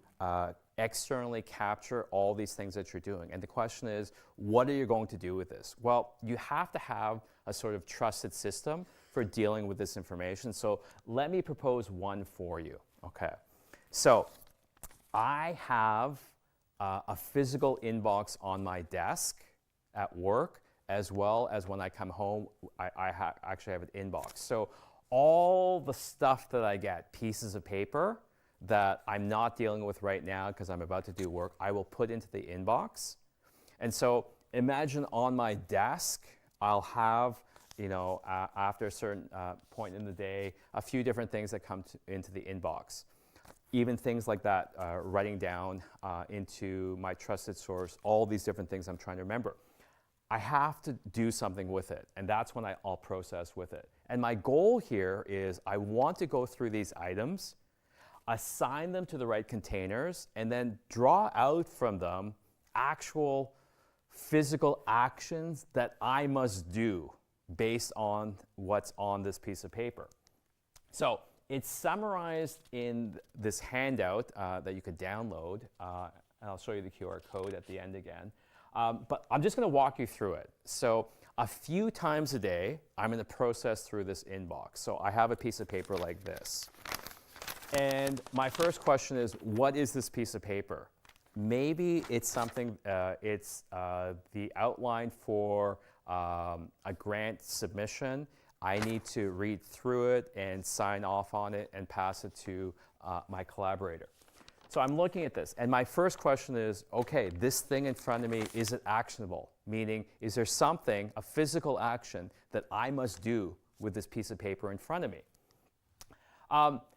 externally capture all these things that you're doing. And the question is, what are you going to do with this? Well, you have to have a sort of trusted system for dealing with this information. So let me propose one for you. Okay, so I have a physical inbox on my desk at work, as well as when I come home, I actually have an inbox. So all the stuff that I get, pieces of paper that I'm not dealing with right now because I'm about to do work, I will put into the inbox. And so imagine on my desk, I'll have, you know, after a certain point in the day, a few different things that come into the inbox. Even things like that, writing down into my trusted source, all these different things I'm trying to remember. I have to do something with it, and that's when I'll process with it. And my goal here is I want to go through these items, assign them to the right containers, and then draw out from them actual physical actions that I must do based on what's on this piece of paper. So it's summarized in this handout that you could download, and I'll show you the QR code at the end again. But I'm just going to walk you through it. So a few times a day, I'm going to process through this inbox. So I have a piece of paper like this. And my first question is, what is this piece of paper? Maybe it's something, it's the outline for a grant submission. I need to read through it and sign off on it and pass it to my collaborator. So I'm looking at this, and my first question is, okay, this thing in front of me, is it actionable? Meaning, is there something, a physical action, that I must do with this piece of paper in front of me?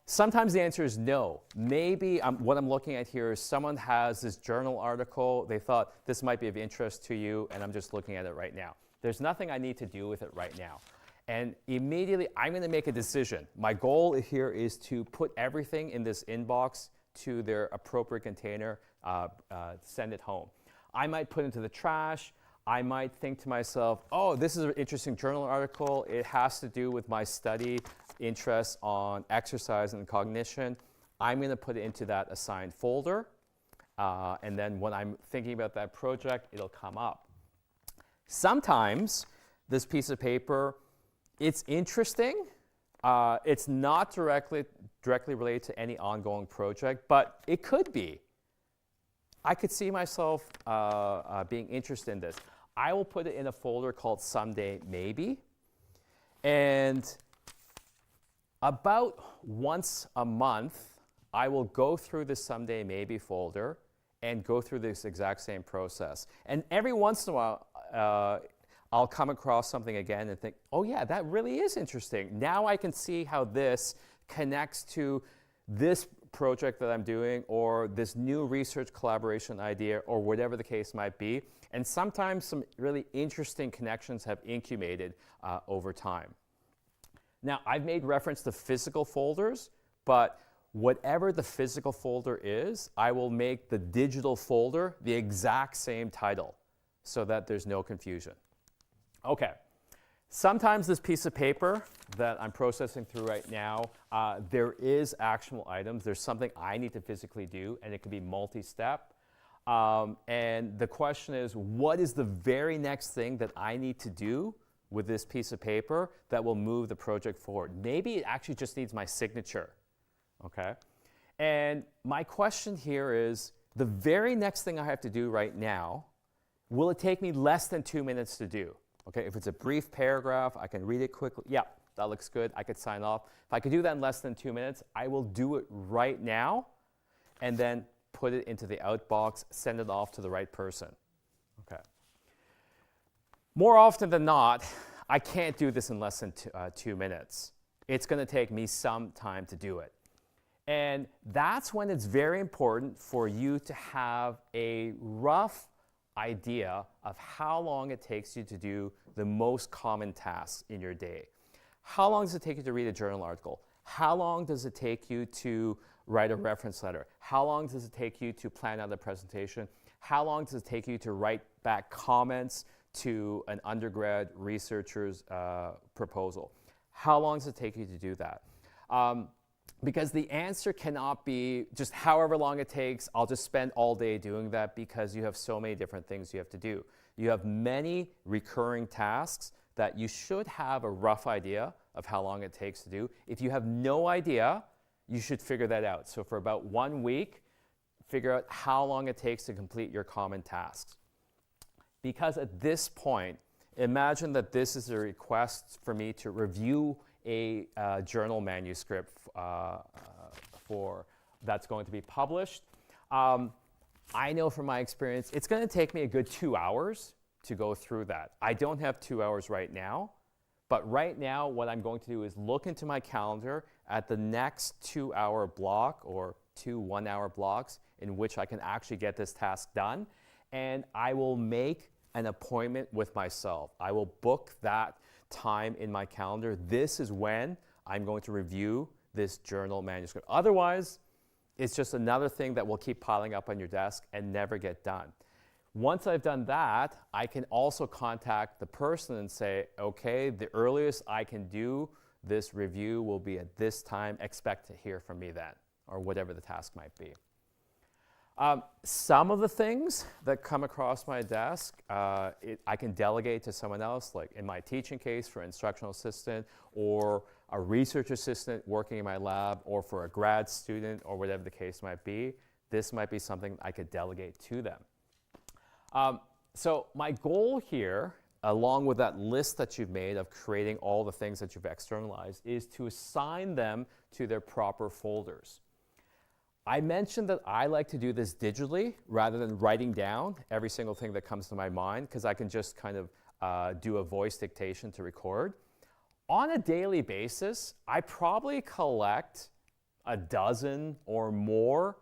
Sometimes the answer is no. Maybe what I'm looking at here is someone has this journal article, they thought this might be of interest to you, and I'm just looking at it right now. There's nothing I need to do with it right now. And immediately, I'm going to make a decision. My goal here is to put everything in this inbox to their appropriate container, send it home. I might put it into the trash. I might think to myself, oh, this is an interesting journal article. It has to do with my study interest on exercise and cognition. I'm going to put it into that assigned folder. And then when I'm thinking about that project, it'll come up. Sometimes this piece of paper, it's interesting. It's not directly related to any ongoing project, but it could be. I could see myself being interested in this. I will put it in a folder called Someday Maybe. And about once a month, I will go through the Someday Maybe folder and go through this exact same process. And every once in a while, I'll come across something again and think, oh yeah, that really is interesting. Now I can see how this connects to this project that I'm doing, or this new research collaboration idea, or whatever the case might be. And sometimes some really interesting connections have incubated over time. Now, I've made reference to physical folders, but whatever the physical folder is, I will make the digital folder the exact same title so that there's no confusion. Okay. Sometimes this piece of paper that I'm processing through right now, there is actionable items. There's something I need to physically do, and it can be multi-step. And the question is, what is the very next thing that I need to do with this piece of paper that will move the project forward? Maybe it actually just needs my signature, okay? And my question here is, the very next thing I have to do right now, will it take me less than 2 minutes to do? Okay, if it's a brief paragraph, I can read it quickly. Yeah, that looks good. I could sign off. If I could do that in less than 2 minutes, I will do it right now and then put it into the outbox, send it off to the right person. Okay. More often than not, I can't do this in less than 2 minutes. It's going to take me some time to do it. And that's when it's very important for you to have a rough idea of how long it takes you to do the most common tasks in your day. How long does it take you to read a journal article? How long does it take you to write a reference letter? How long does it take you to plan out a presentation? How long does it take you to write back comments to an undergrad researcher's proposal? How long does it take you to do that? Because the answer cannot be just however long it takes, I'll just spend all day doing that, because you have so many different things you have to do. You have many recurring tasks that you should have a rough idea of how long it takes to do. If you have no idea, you should figure that out. So for about 1 week, figure out how long it takes to complete your common tasks. Because at this point, imagine that this is a request for me to review a journal manuscript that's going to be published. I know from my experience, it's going to take me a good 2 hours to go through that. I don't have 2 hours right now, but right now what I'm going to do is look into my calendar at the next 2 hour block, or 2 1 hour blocks, in which I can actually get this task done, and I will make an appointment with myself. I will book that time in my calendar. This is when I'm going to review this journal manuscript. Otherwise, it's just another thing that will keep piling up on your desk and never get done. Once I've done that, I can also contact the person and say, okay, the earliest I can do this review will be at this time. Expect to hear from me then, or whatever the task might be. Some of the things that come across my desk, I can delegate to someone else, like in my teaching case for instructional assistant, or a research assistant working in my lab, or for a grad student, or whatever the case might be. This might be something I could delegate to them. So my goal here, along with that list that you've made of creating all the things that you've externalized, is to assign them to their proper folders. I mentioned that I like to do this digitally rather than writing down every single thing that comes to my mind, because I can just kind of do a voice dictation to record. On a daily basis, I probably collect a dozen or more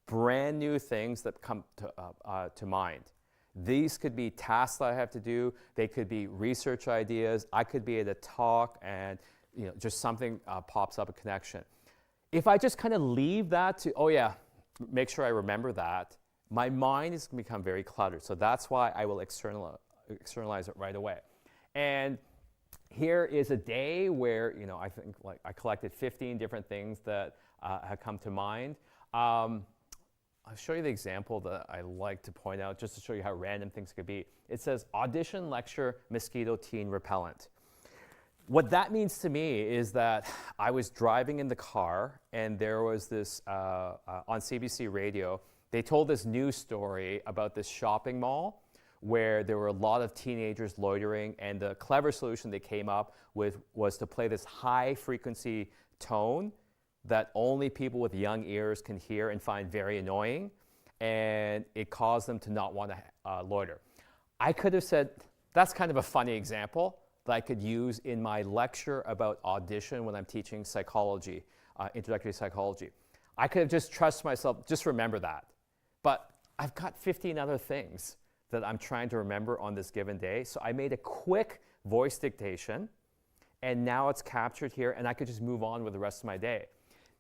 brand new things that come to mind. These could be tasks that I have to do. They could be research ideas. I could be at a talk and just something pops up, a connection. If I just kind of leave that to, oh yeah, make sure I remember that, my mind is going to become very cluttered. So that's why I will externalize it right away. And here is a day where, I think like I collected 15 different things that have come to mind. I'll show you the example that I like to point out just to show you how random things could be. It says audition lecture mosquito teen repellent. What that means to me is that I was driving in the car and there was this, on CBC radio, they told this news story about this shopping mall where there were a lot of teenagers loitering, and the clever solution they came up with was to play this high frequency tone that only people with young ears can hear and find very annoying, and it caused them to not want to loiter. I could have said, that's kind of a funny example that I could use in my lecture about audition when I'm teaching psychology, introductory psychology. I could have just trusted myself, just remember that. But I've got 15 other things that I'm trying to remember on this given day, so I made a quick voice dictation, and now it's captured here, and I could just move on with the rest of my day.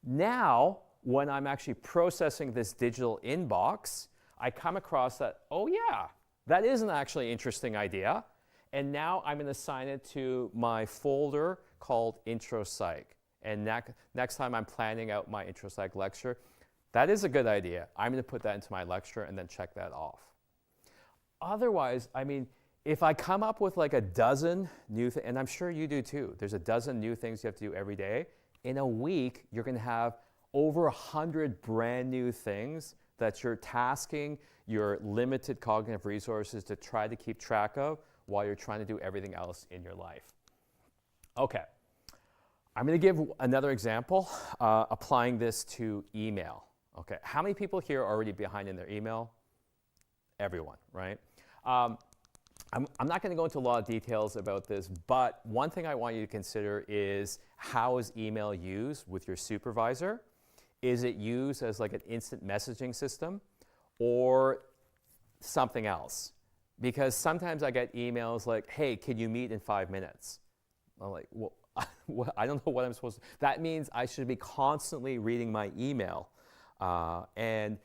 Now, when I'm actually processing this digital inbox, I come across that, oh yeah, that is an actually interesting idea. And now I'm going to assign it to my folder called Intro Psych. And next time I'm planning out my Intro Psych lecture, that is a good idea. I'm going to put that into my lecture and then check that off. Otherwise, I mean, if I come up with like a dozen new things, and I'm sure you do too, there's a dozen new things you have to do every day. In a week, you're going to have over 100 brand new things that you're tasking your limited cognitive resources to try to keep track of while you're trying to do everything else in your life. Okay, I'm going to give another example, applying this to email. Okay, how many people here are already behind in their email? Everyone, right? I'm not going to go into a lot of details about this, but one thing I want you to consider is how is email used with your supervisor? Is it used as like an instant messaging system or something else? Because sometimes I get emails like, hey, can you meet in 5 minutes? I'm like, well, I don't know what I'm supposed to. That means I should be constantly reading my email. And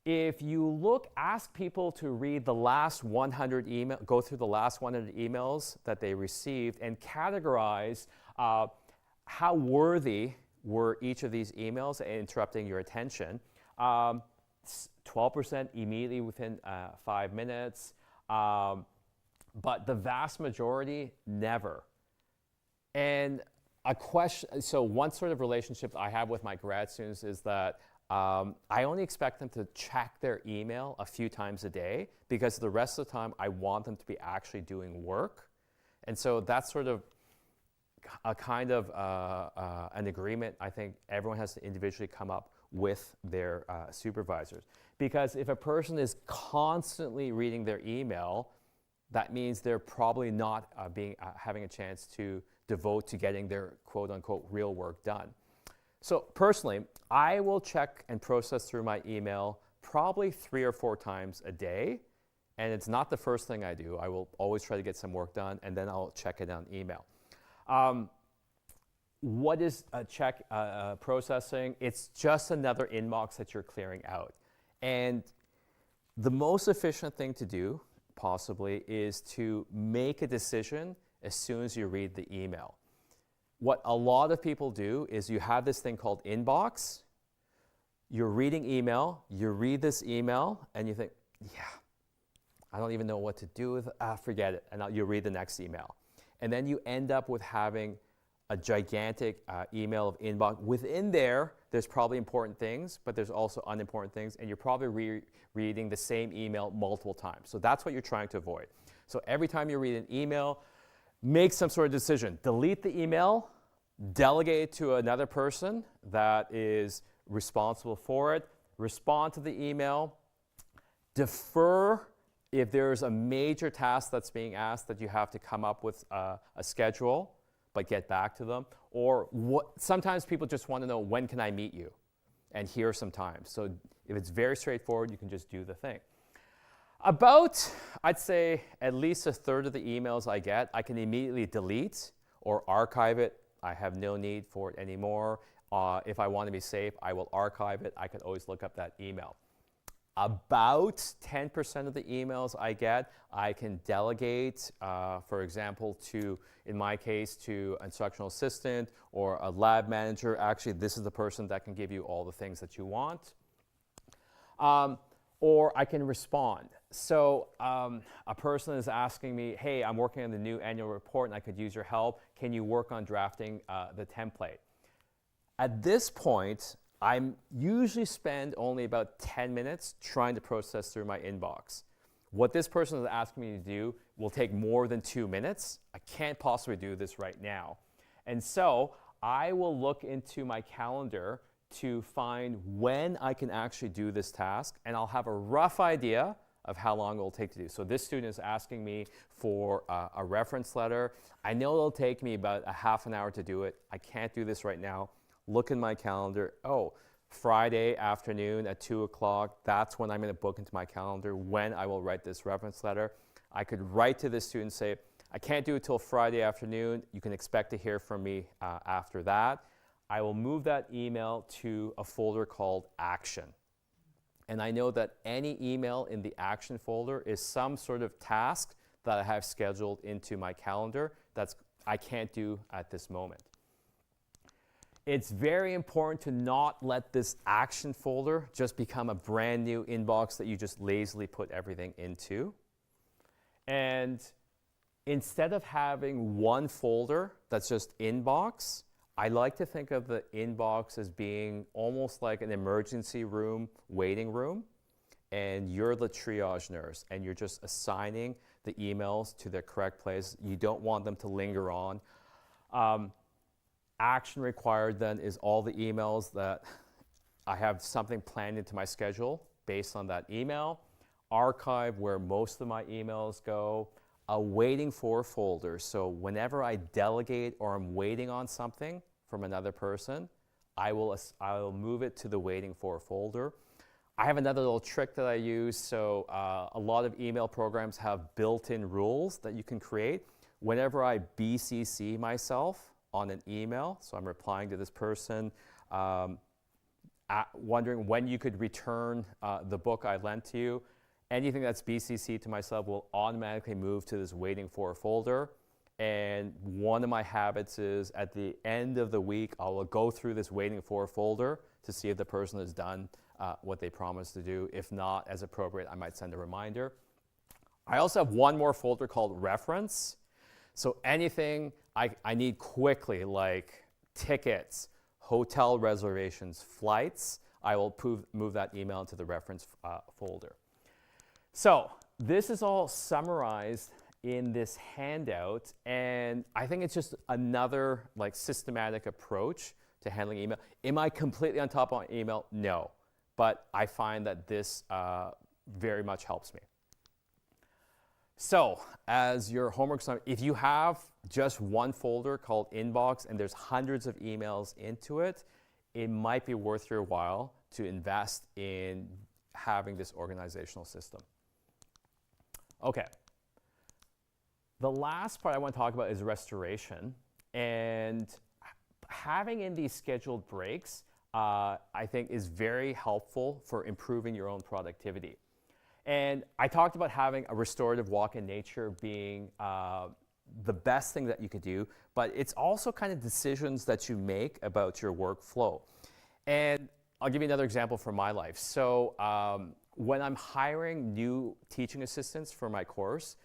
if you ask people to read the last 100 emails, go through the last 100 emails that they received and categorize how worthy were each of these emails at interrupting your attention. 12% immediately within 5 minutes, but the vast majority, never. And a question, so one sort of relationship I have with my grad students is that I only expect them to check their email a few times a day because the rest of the time I want them to be actually doing work. And so that's sort of a kind of an agreement I think everyone has to individually come up with their supervisors. Because if a person is constantly reading their email, that means they're probably not having a chance to devote to getting their quote-unquote real work done. So personally, I will check and process through my email probably 3 or 4 times a day, and it's not the first thing I do. I will always try to get some work done, and then I'll check it on email. What is processing? It's just another inbox that you're clearing out. And the most efficient thing to do, possibly, is to make a decision as soon as you read the email. What a lot of people do is you have this thing called inbox. You're reading email, you read this email, and you think, yeah, I don't even know what to do with it. Forget it. And you read the next email. And then you end up with having a gigantic email of inbox. Within there's probably important things, but there's also unimportant things, and you're probably reading the same email multiple times. So that's what you're trying to avoid. So every time you read an email, make some sort of decision. Delete the email, delegate it to another person that is responsible for it, respond to the email, defer if there's a major task that's being asked that you have to come up with a schedule, but get back to them. Or sometimes people just want to know, when can I meet you? And here are some times. So if it's very straightforward, you can just do the thing. About, I'd say, at least a third of the emails I get, I can immediately delete or archive it. I have no need for it anymore. If I want to be safe, I will archive it. I can always look up that email. About 10% of the emails I get, I can delegate, for example, in my case, to instructional assistant or a lab manager. Actually, this is the person that can give you all the things that you want. Or I can respond. So a person is asking me, hey, I'm working on the new annual report and I could use your help. Can you work on drafting the template? At this point, I usually spend only about 10 minutes trying to process through my inbox. What this person is asking me to do will take more than 2 minutes. I can't possibly do this right now. And so I will look into my calendar to find when I can actually do this task, and I'll have a rough idea of how long it will take to do. So this student is asking me for a reference letter. I know it'll take me about a half an hour to do it. I can't do this right now. Look in my calendar. Oh, Friday afternoon at 2 o'clock, that's when I'm going to book into my calendar when I will write this reference letter. I could write to this student and say, I can't do it till Friday afternoon. You can expect to hear from me after that. I will move that email to a folder called Action. And I know that any email in the Action folder is some sort of task that I have scheduled into my calendar that I can't do at this moment. It's very important to not let this Action folder just become a brand new inbox that you just lazily put everything into. And instead of having one folder that's just inbox, I like to think of the inbox as being almost like an emergency room, waiting room, and you're the triage nurse, and you're just assigning the emails to their correct place. You don't want them to linger on. Action required then is all the emails that I have something planned into my schedule based on that email. Archive, where most of my emails go. A waiting for folder. So whenever I delegate or I'm waiting on something from another person, I will move it to the waiting for folder. I have another little trick that I use. So a lot of email programs have built-in rules that you can create. Whenever I BCC myself on an email, so I'm replying to this person, wondering when you could return the book I lent to you, anything that's BCC to myself will automatically move to this waiting for folder. And one of my habits is at the end of the week, I will go through this waiting for folder to see if the person has done what they promised to do. If not, as appropriate, I might send a reminder. I also have one more folder called reference. So anything I need quickly, like tickets, hotel reservations, flights, I will move that email into the reference folder. So this is all summarized in this handout, and I think it's just another like systematic approach to handling email. Am I completely on top of email? No, but I find that this very much helps me. So as your homework assignment, if you have just one folder called inbox and there's hundreds of emails into it, it might be worth your while to invest in having this organizational system. Okay. The last part I want to talk about is restoration. And having in these scheduled breaks, I think is very helpful for improving your own productivity. And I talked about having a restorative walk in nature being the best thing that you could do, but it's also kind of decisions that you make about your workflow. And I'll give you another example from my life. So when I'm hiring new teaching assistants for my course,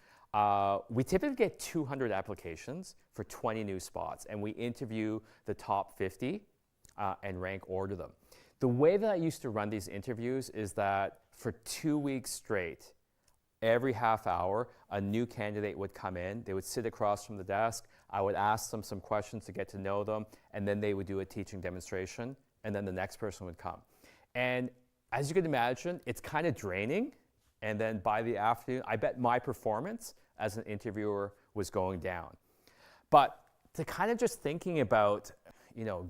we typically get 200 applications for 20 new spots, and we interview the top 50 and rank order them. The way that I used to run these interviews is that for 2 weeks straight, every half hour, a new candidate would come in. They would sit across from the desk. I would ask them some questions to get to know them, and then they would do a teaching demonstration, and then the next person would come. And as you can imagine, it's kind of draining. And then by the afternoon, I bet my performance as an interviewer was going down. But to kind of just thinking about,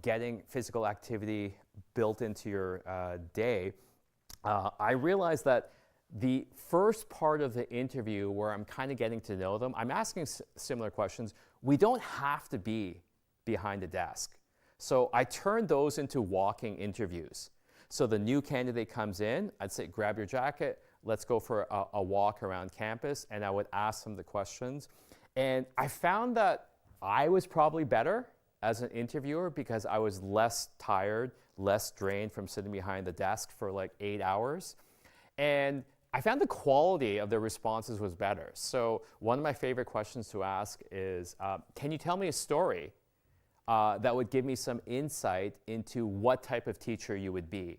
getting physical activity built into your day, I realized that the first part of the interview where I'm kind of getting to know them, I'm asking similar questions. We don't have to be behind a desk. So I turned those into walking interviews. So the new candidate comes in, I'd say, grab your jacket, let's go for a walk around campus, and I would ask them the questions. And I found that I was probably better as an interviewer because I was less tired, less drained from sitting behind the desk for like 8 hours. And I found the quality of the responses was better. So one of my favorite questions to ask is, can you tell me a story that would give me some insight into what type of teacher you would be?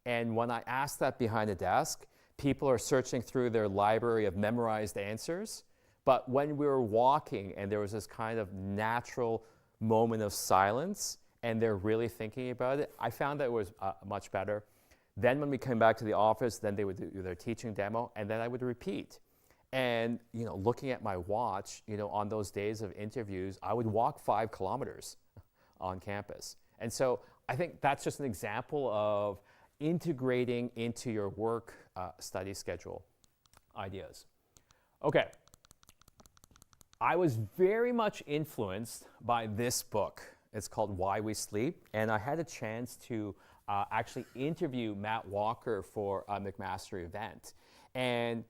And when I ask that behind a desk, people are searching through their library of memorized answers. But when we were walking and there was this kind of natural moment of silence and they're really thinking about it, I found that it was much better. Then when we came back to the office, then they would do their teaching demo, and then I would repeat. And looking at my watch, on those days of interviews, I would walk 5 kilometers on campus. And so I think that's just an example of integrating into your work study schedule ideas. Okay. I was very much influenced by this book. It's called Why We Sleep, and I had a chance to actually interview Matt Walker for a McMaster event. And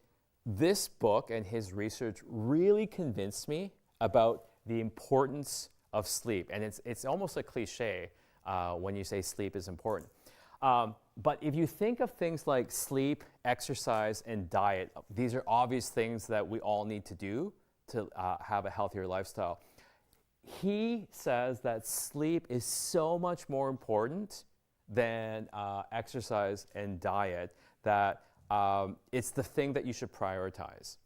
this book and his research really convinced me about the importance of sleep. And it's almost a cliche when you say sleep is important. But if you think of things like sleep, exercise, and diet, these are obvious things that we all need to do to have a healthier lifestyle. He says that sleep is so much more important than exercise and diet, that it's the thing that you should prioritize.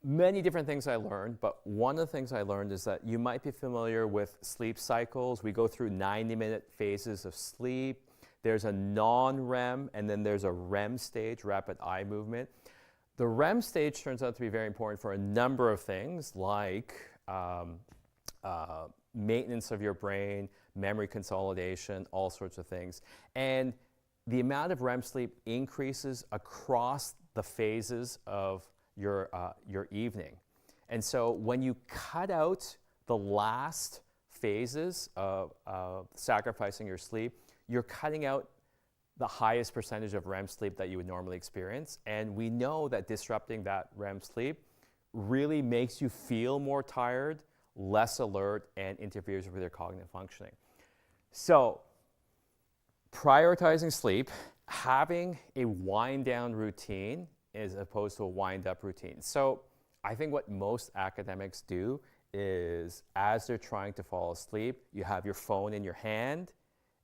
Many different things I learned, but one of the things I learned is that you might be familiar with sleep cycles. We go through 90-minute phases of sleep. There's a non-REM, and then there's a REM stage, rapid eye movement. The REM stage turns out to be very important for a number of things, like maintenance of your brain, memory consolidation, all sorts of things. And the amount of REM sleep increases across the phases of your evening. And so when you cut out the last phases of sacrificing your sleep, you're cutting out the highest percentage of REM sleep that you would normally experience. And we know that disrupting that REM sleep really makes you feel more tired, less alert, and interferes with your cognitive functioning. So prioritizing sleep, having a wind-down routine as opposed to a wind-up routine. So I think what most academics do is, as they're trying to fall asleep, you have your phone in your hand,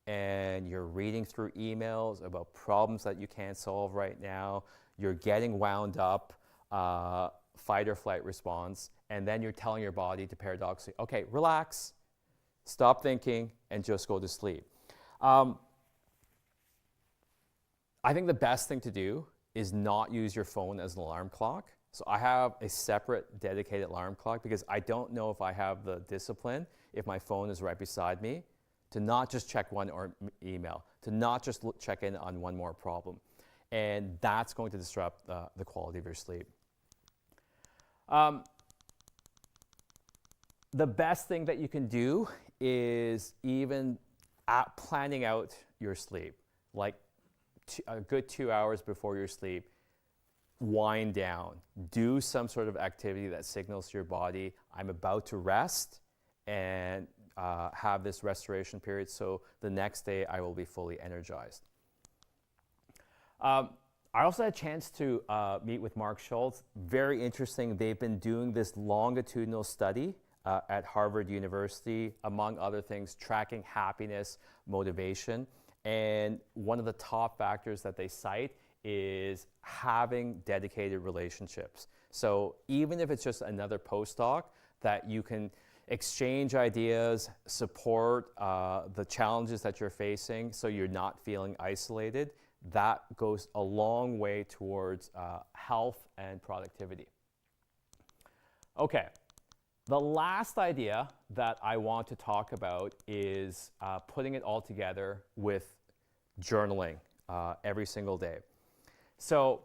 and you're reading through emails about problems that you can't solve right now. You're getting wound up, fight or flight response, and then you're telling your body to paradoxically, okay, relax, stop thinking, and just go to sleep. I think the best thing to do is not use your phone as an alarm clock. So I have a separate dedicated alarm clock because I don't know if I have the discipline, if my phone is right beside me, to not just check one email, to not just check in on one more problem. And that's going to disrupt the quality of your sleep. The best thing that you can do is even planning out your sleep, like a good 2 hours before your sleep, wind down, do some sort of activity that signals to your body, I'm about to rest, and have this restoration period, so the next day I will be fully energized. I also had a chance to meet with Mark Schultz. Very interesting. They've been doing this longitudinal study at Harvard University, among other things, tracking happiness, motivation. And one of the top factors that they cite is having dedicated relationships. So even if it's just another postdoc that you can exchange ideas, support the challenges that you're facing so you're not feeling isolated, that goes a long way towards health and productivity. Okay, the last idea that I want to talk about is putting it all together with journaling every single day. So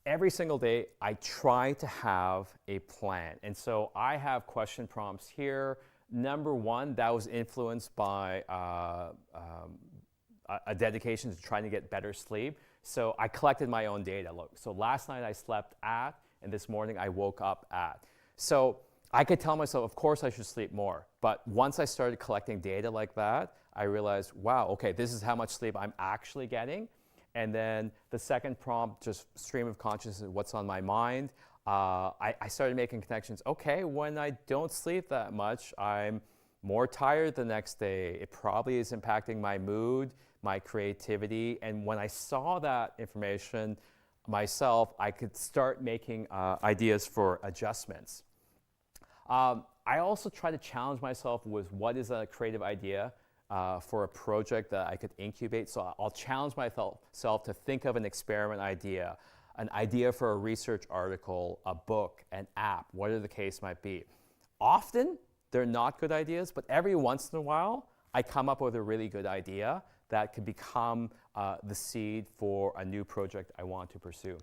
every single day, I try to have a plan. And so I have question prompts here. Number one, that was influenced by a dedication to trying to get better sleep. So I collected my own data. Look, so last night I slept at, and this morning I woke up at. So I could tell myself, of course I should sleep more. But once I started collecting data like that, I realized, wow, okay, this is how much sleep I'm actually getting. And then the second prompt, just stream of consciousness, what's on my mind. I started making connections. Okay, when I don't sleep that much, I'm more tired the next day. It probably is impacting my mood, my creativity. And when I saw that information myself, I could start making ideas for adjustments. I also try to challenge myself with what is a creative idea for a project that I could incubate. So I'll challenge myself to think of an experiment idea, an idea for a research article, a book, an app, whatever the case might be. Often, they're not good ideas, but every once in a while, I come up with a really good idea that could become the seed for a new project I want to pursue.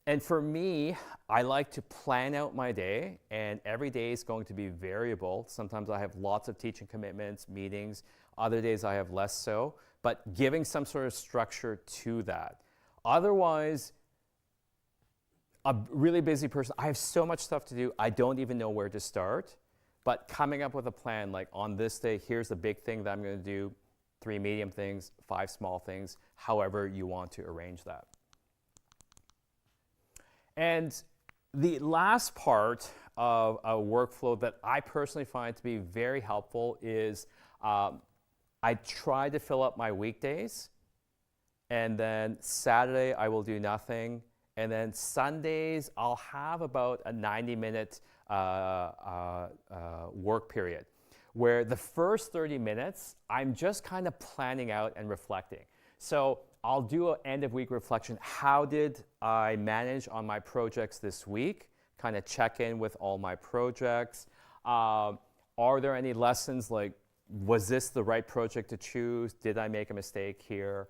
And for me, I like to plan out my day, and every day is going to be variable. Sometimes I have lots of teaching commitments, meetings. Other days I have less so, but giving some sort of structure to that. Otherwise, a really busy person, I have so much stuff to do, I don't even know where to start. But coming up with a plan, like on this day, here's the big thing that I'm going to do, 3 medium things, 5 small things, however you want to arrange that. And the last part of a workflow that I personally find to be very helpful is I try to fill up my weekdays, and then Saturday I will do nothing, and then Sundays I'll have about a 90-minute work period, where the first 30 minutes I'm just kind of planning out and reflecting. So I'll do an end-of-week reflection. How did I manage on my projects this week? Kind of check in with all my projects. Are there any lessons, like, was this the right project to choose? Did I make a mistake here?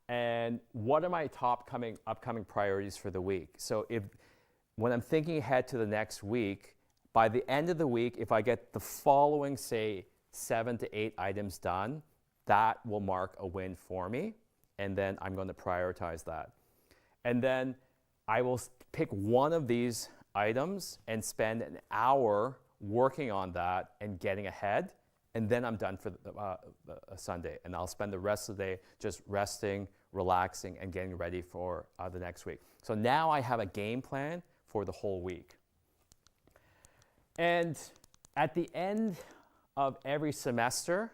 And what are my top upcoming priorities for the week? So when I'm thinking ahead to the next week, by the end of the week, if I get the following, say, 7 to 8 items done, that will mark a win for me. And then I'm going to prioritize that. And then I will pick one of these items and spend an hour working on that and getting ahead. And then I'm done for the Sunday. And I'll spend the rest of the day just resting, relaxing, and getting ready for the next week. So now I have a game plan for the whole week. And at the end of every semester,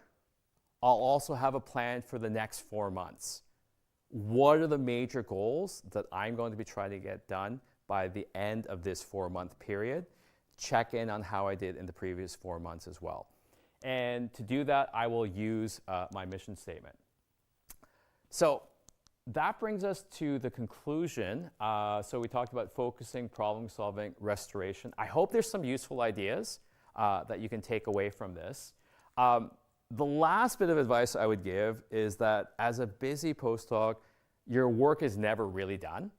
I'll also have a plan for the next 4 months. What are the major goals that I'm going to be trying to get done by the end of this 4-month period? Check in on how I did in the previous 4 months as well. And to do that, I will use my mission statement. So that brings us to the conclusion. So we talked about focusing, problem solving, restoration. I hope there's some useful ideas that you can take away from this. The last bit of advice I would give is that as a busy postdoc, your work is never really done,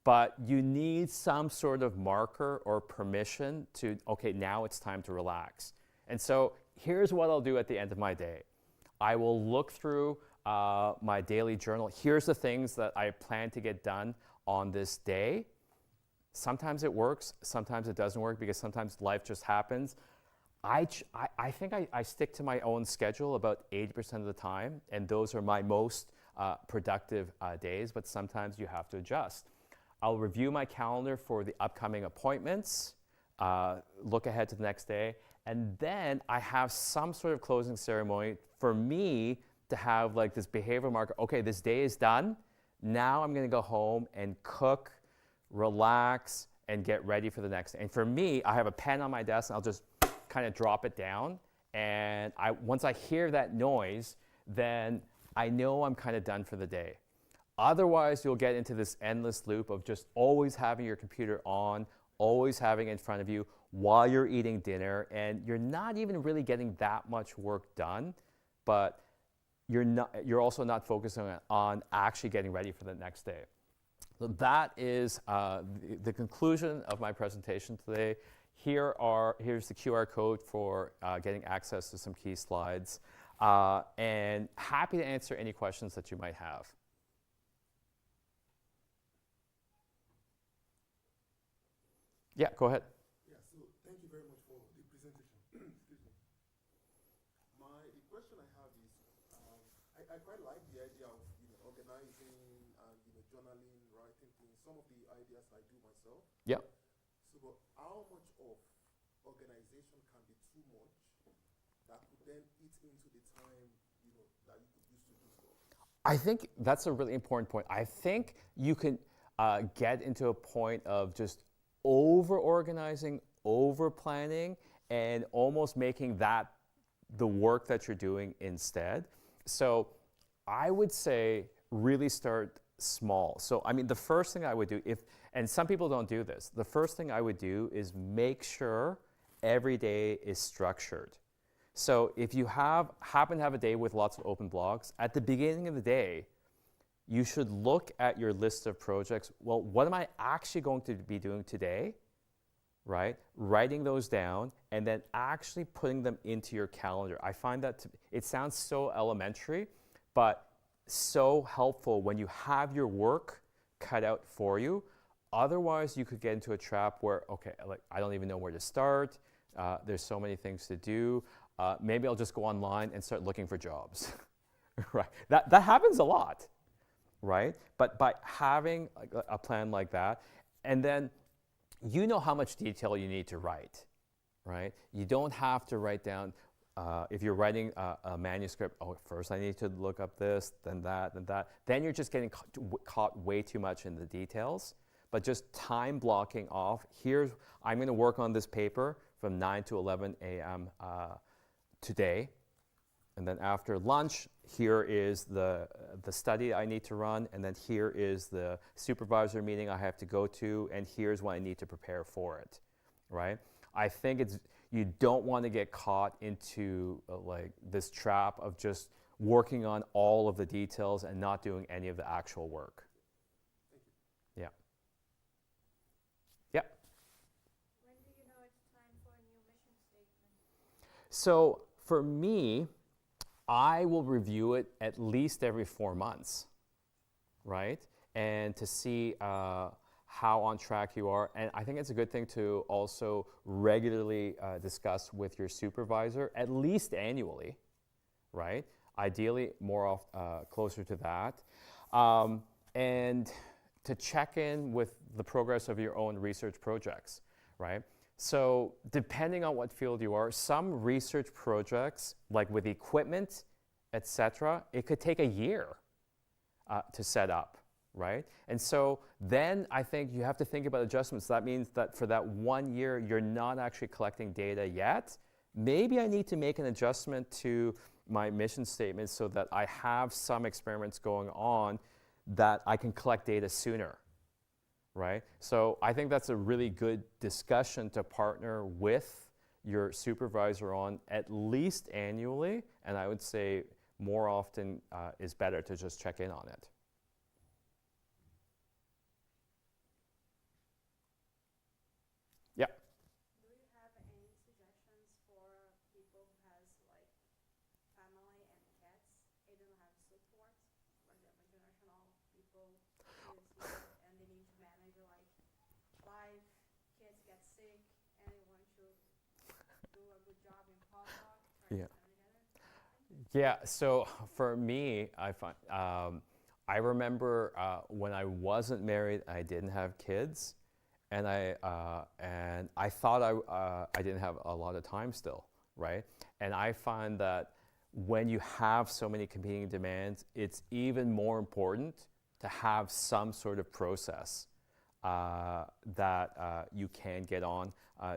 but you need some sort of marker or permission to, okay, now it's time to relax. And so here's what I'll do at the end of my day. I will look through my daily journal. Here's the things that I plan to get done on this day. Sometimes it works, sometimes it doesn't work, because sometimes life just happens. I think I stick to my own schedule about 80% of the time, and those are my most productive days, but sometimes you have to adjust. I'll review my calendar for the upcoming appointments, look ahead to the next day, and then I have some sort of closing ceremony for me to have like this behavioral marker. Okay, this day is done. Now I'm going to go home and cook, relax, and get ready for the next day. And for me, I have a pen on my desk, and I'll just kind of drop it down, and once I hear that noise, then I know I'm kind of done for the day. Otherwise, you'll get into this endless loop of just always having your computer on, always having it in front of you while you're eating dinner, and you're not even really getting that much work done, but you're also not focusing on actually getting ready for the next day. So that is the conclusion of my presentation today. Here's the QR code for getting access to some key slides. and happy to answer any questions that you might have. Yeah, go ahead. Yeah, so thank you very much for the presentation. Excuse me. The question I have is, I quite like the idea of organizing and journaling, writing things. Some of the ideas I do myself. Yeah. So, but how much of organization can be too much that could then eat into the time that you could use to do stuff? I think that's a really important point. I think you can get into a point of just over-organizing, over-planning, and almost making that the work that you're doing instead. So I would say really start small. So I mean, the first thing I would do, and some people don't do this, the first thing I would do is make sure every day is structured. So if you happen to have a day with lots of open blocks, at the beginning of the day, you should look at your list of projects. Well, what am I actually going to be doing today, right? Writing those down and then actually putting them into your calendar. I find that it sounds so elementary, but so helpful when you have your work cut out for you. Otherwise, you could get into a trap where, okay, like I don't even know where to start. There's so many things to do. Maybe I'll just go online and start looking for jobs, right? That happens a lot, right? But by having a plan like that, and then you know how much detail you need to write, right? You don't have to write down, if you're writing a manuscript, oh, first I need to look up this, then that, then that. Then you're just getting caught way too much in the details. But just time blocking off, I'm gonna work on this paper from 9 to 11 a.m. Today. And then after lunch, here is the study I need to run, and then here is the supervisor meeting I have to go to, and here's what I need to prepare for it, right? I think you don't want to get caught into like this trap of just working on all of the details and not doing any of the actual work. Yeah. Yeah. When do you know it's time for a new mission statement? So for me, I will review it at least every 4 months, right? And to see how on track you are. And I think it's a good thing to also regularly discuss with your supervisor, at least annually, right? Ideally, more closer to that. And to check in with the progress of your own research projects, right? So depending on what field you are, some research projects, like with equipment, etc., it could take a year to set up, right? And so then I think you have to think about adjustments. That means that for that 1 year, you're not actually collecting data yet. Maybe I need to make an adjustment to my mission statement so that I have some experiments going on that I can collect data sooner. Right? So I think that's a really good discussion to partner with your supervisor on at least annually, and I would say more often is better to just check in on it. Yeah. Do you have any suggestions for people who has like family and pets? They don't have support, for example, international people lives here and they need to manage like life, kids get sick and they want to do a good job in postdoc, try Yeah. to come together. Yeah, so for me, I remember when I wasn't married, I didn't have kids, and I thought I didn't have a lot of time still, right? And I find that when you have so many competing demands, it's even more important to have some sort of process that you can get on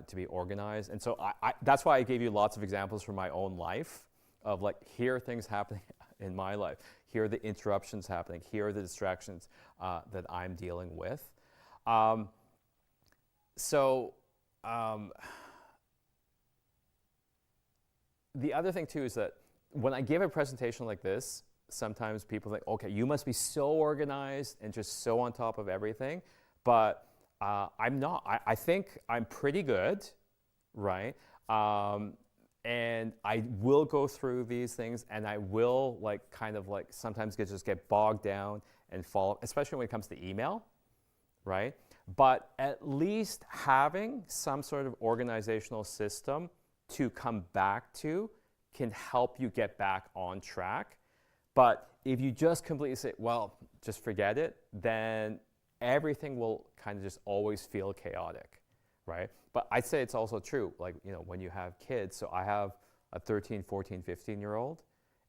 to be organized. And so that's why I gave you lots of examples from my own life of like, here are things happening in my life. Here are the interruptions happening. Here are the distractions that I'm dealing with. The other thing too is that when I give a presentation like this, sometimes people think, okay, you must be so organized and just so on top of everything. But I'm not. I think I'm pretty good, right? and I will go through these things, and I will like kind of like sometimes just get bogged down and fall, especially when it comes to email, right? But at least having some sort of organizational system to come back to can help you get back on track. But if you just completely say, well, just forget it, then everything will kind of just always feel chaotic, right? But I'd say it's also true, like, you know, when you have kids. So I have a 13, 14, 15-year-old,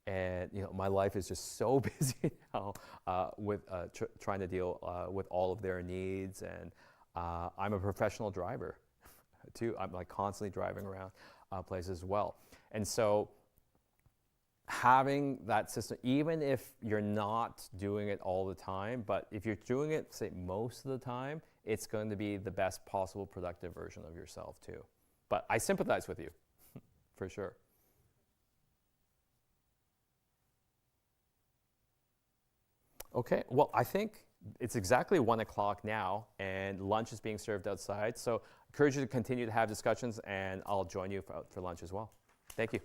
and, you know, my life is just so busy now with trying to deal with all of their needs. And I'm a professional driver, too. I'm like constantly driving around places as well. And so having that system, even if you're not doing it all the time, but if you're doing it, say, most of the time, it's going to be the best possible productive version of yourself too. But I sympathize with you, for sure. Okay, well, I think it's exactly 1 o'clock now, and lunch is being served outside. So I encourage you to continue to have discussions, and I'll join you for lunch as well. Thank you.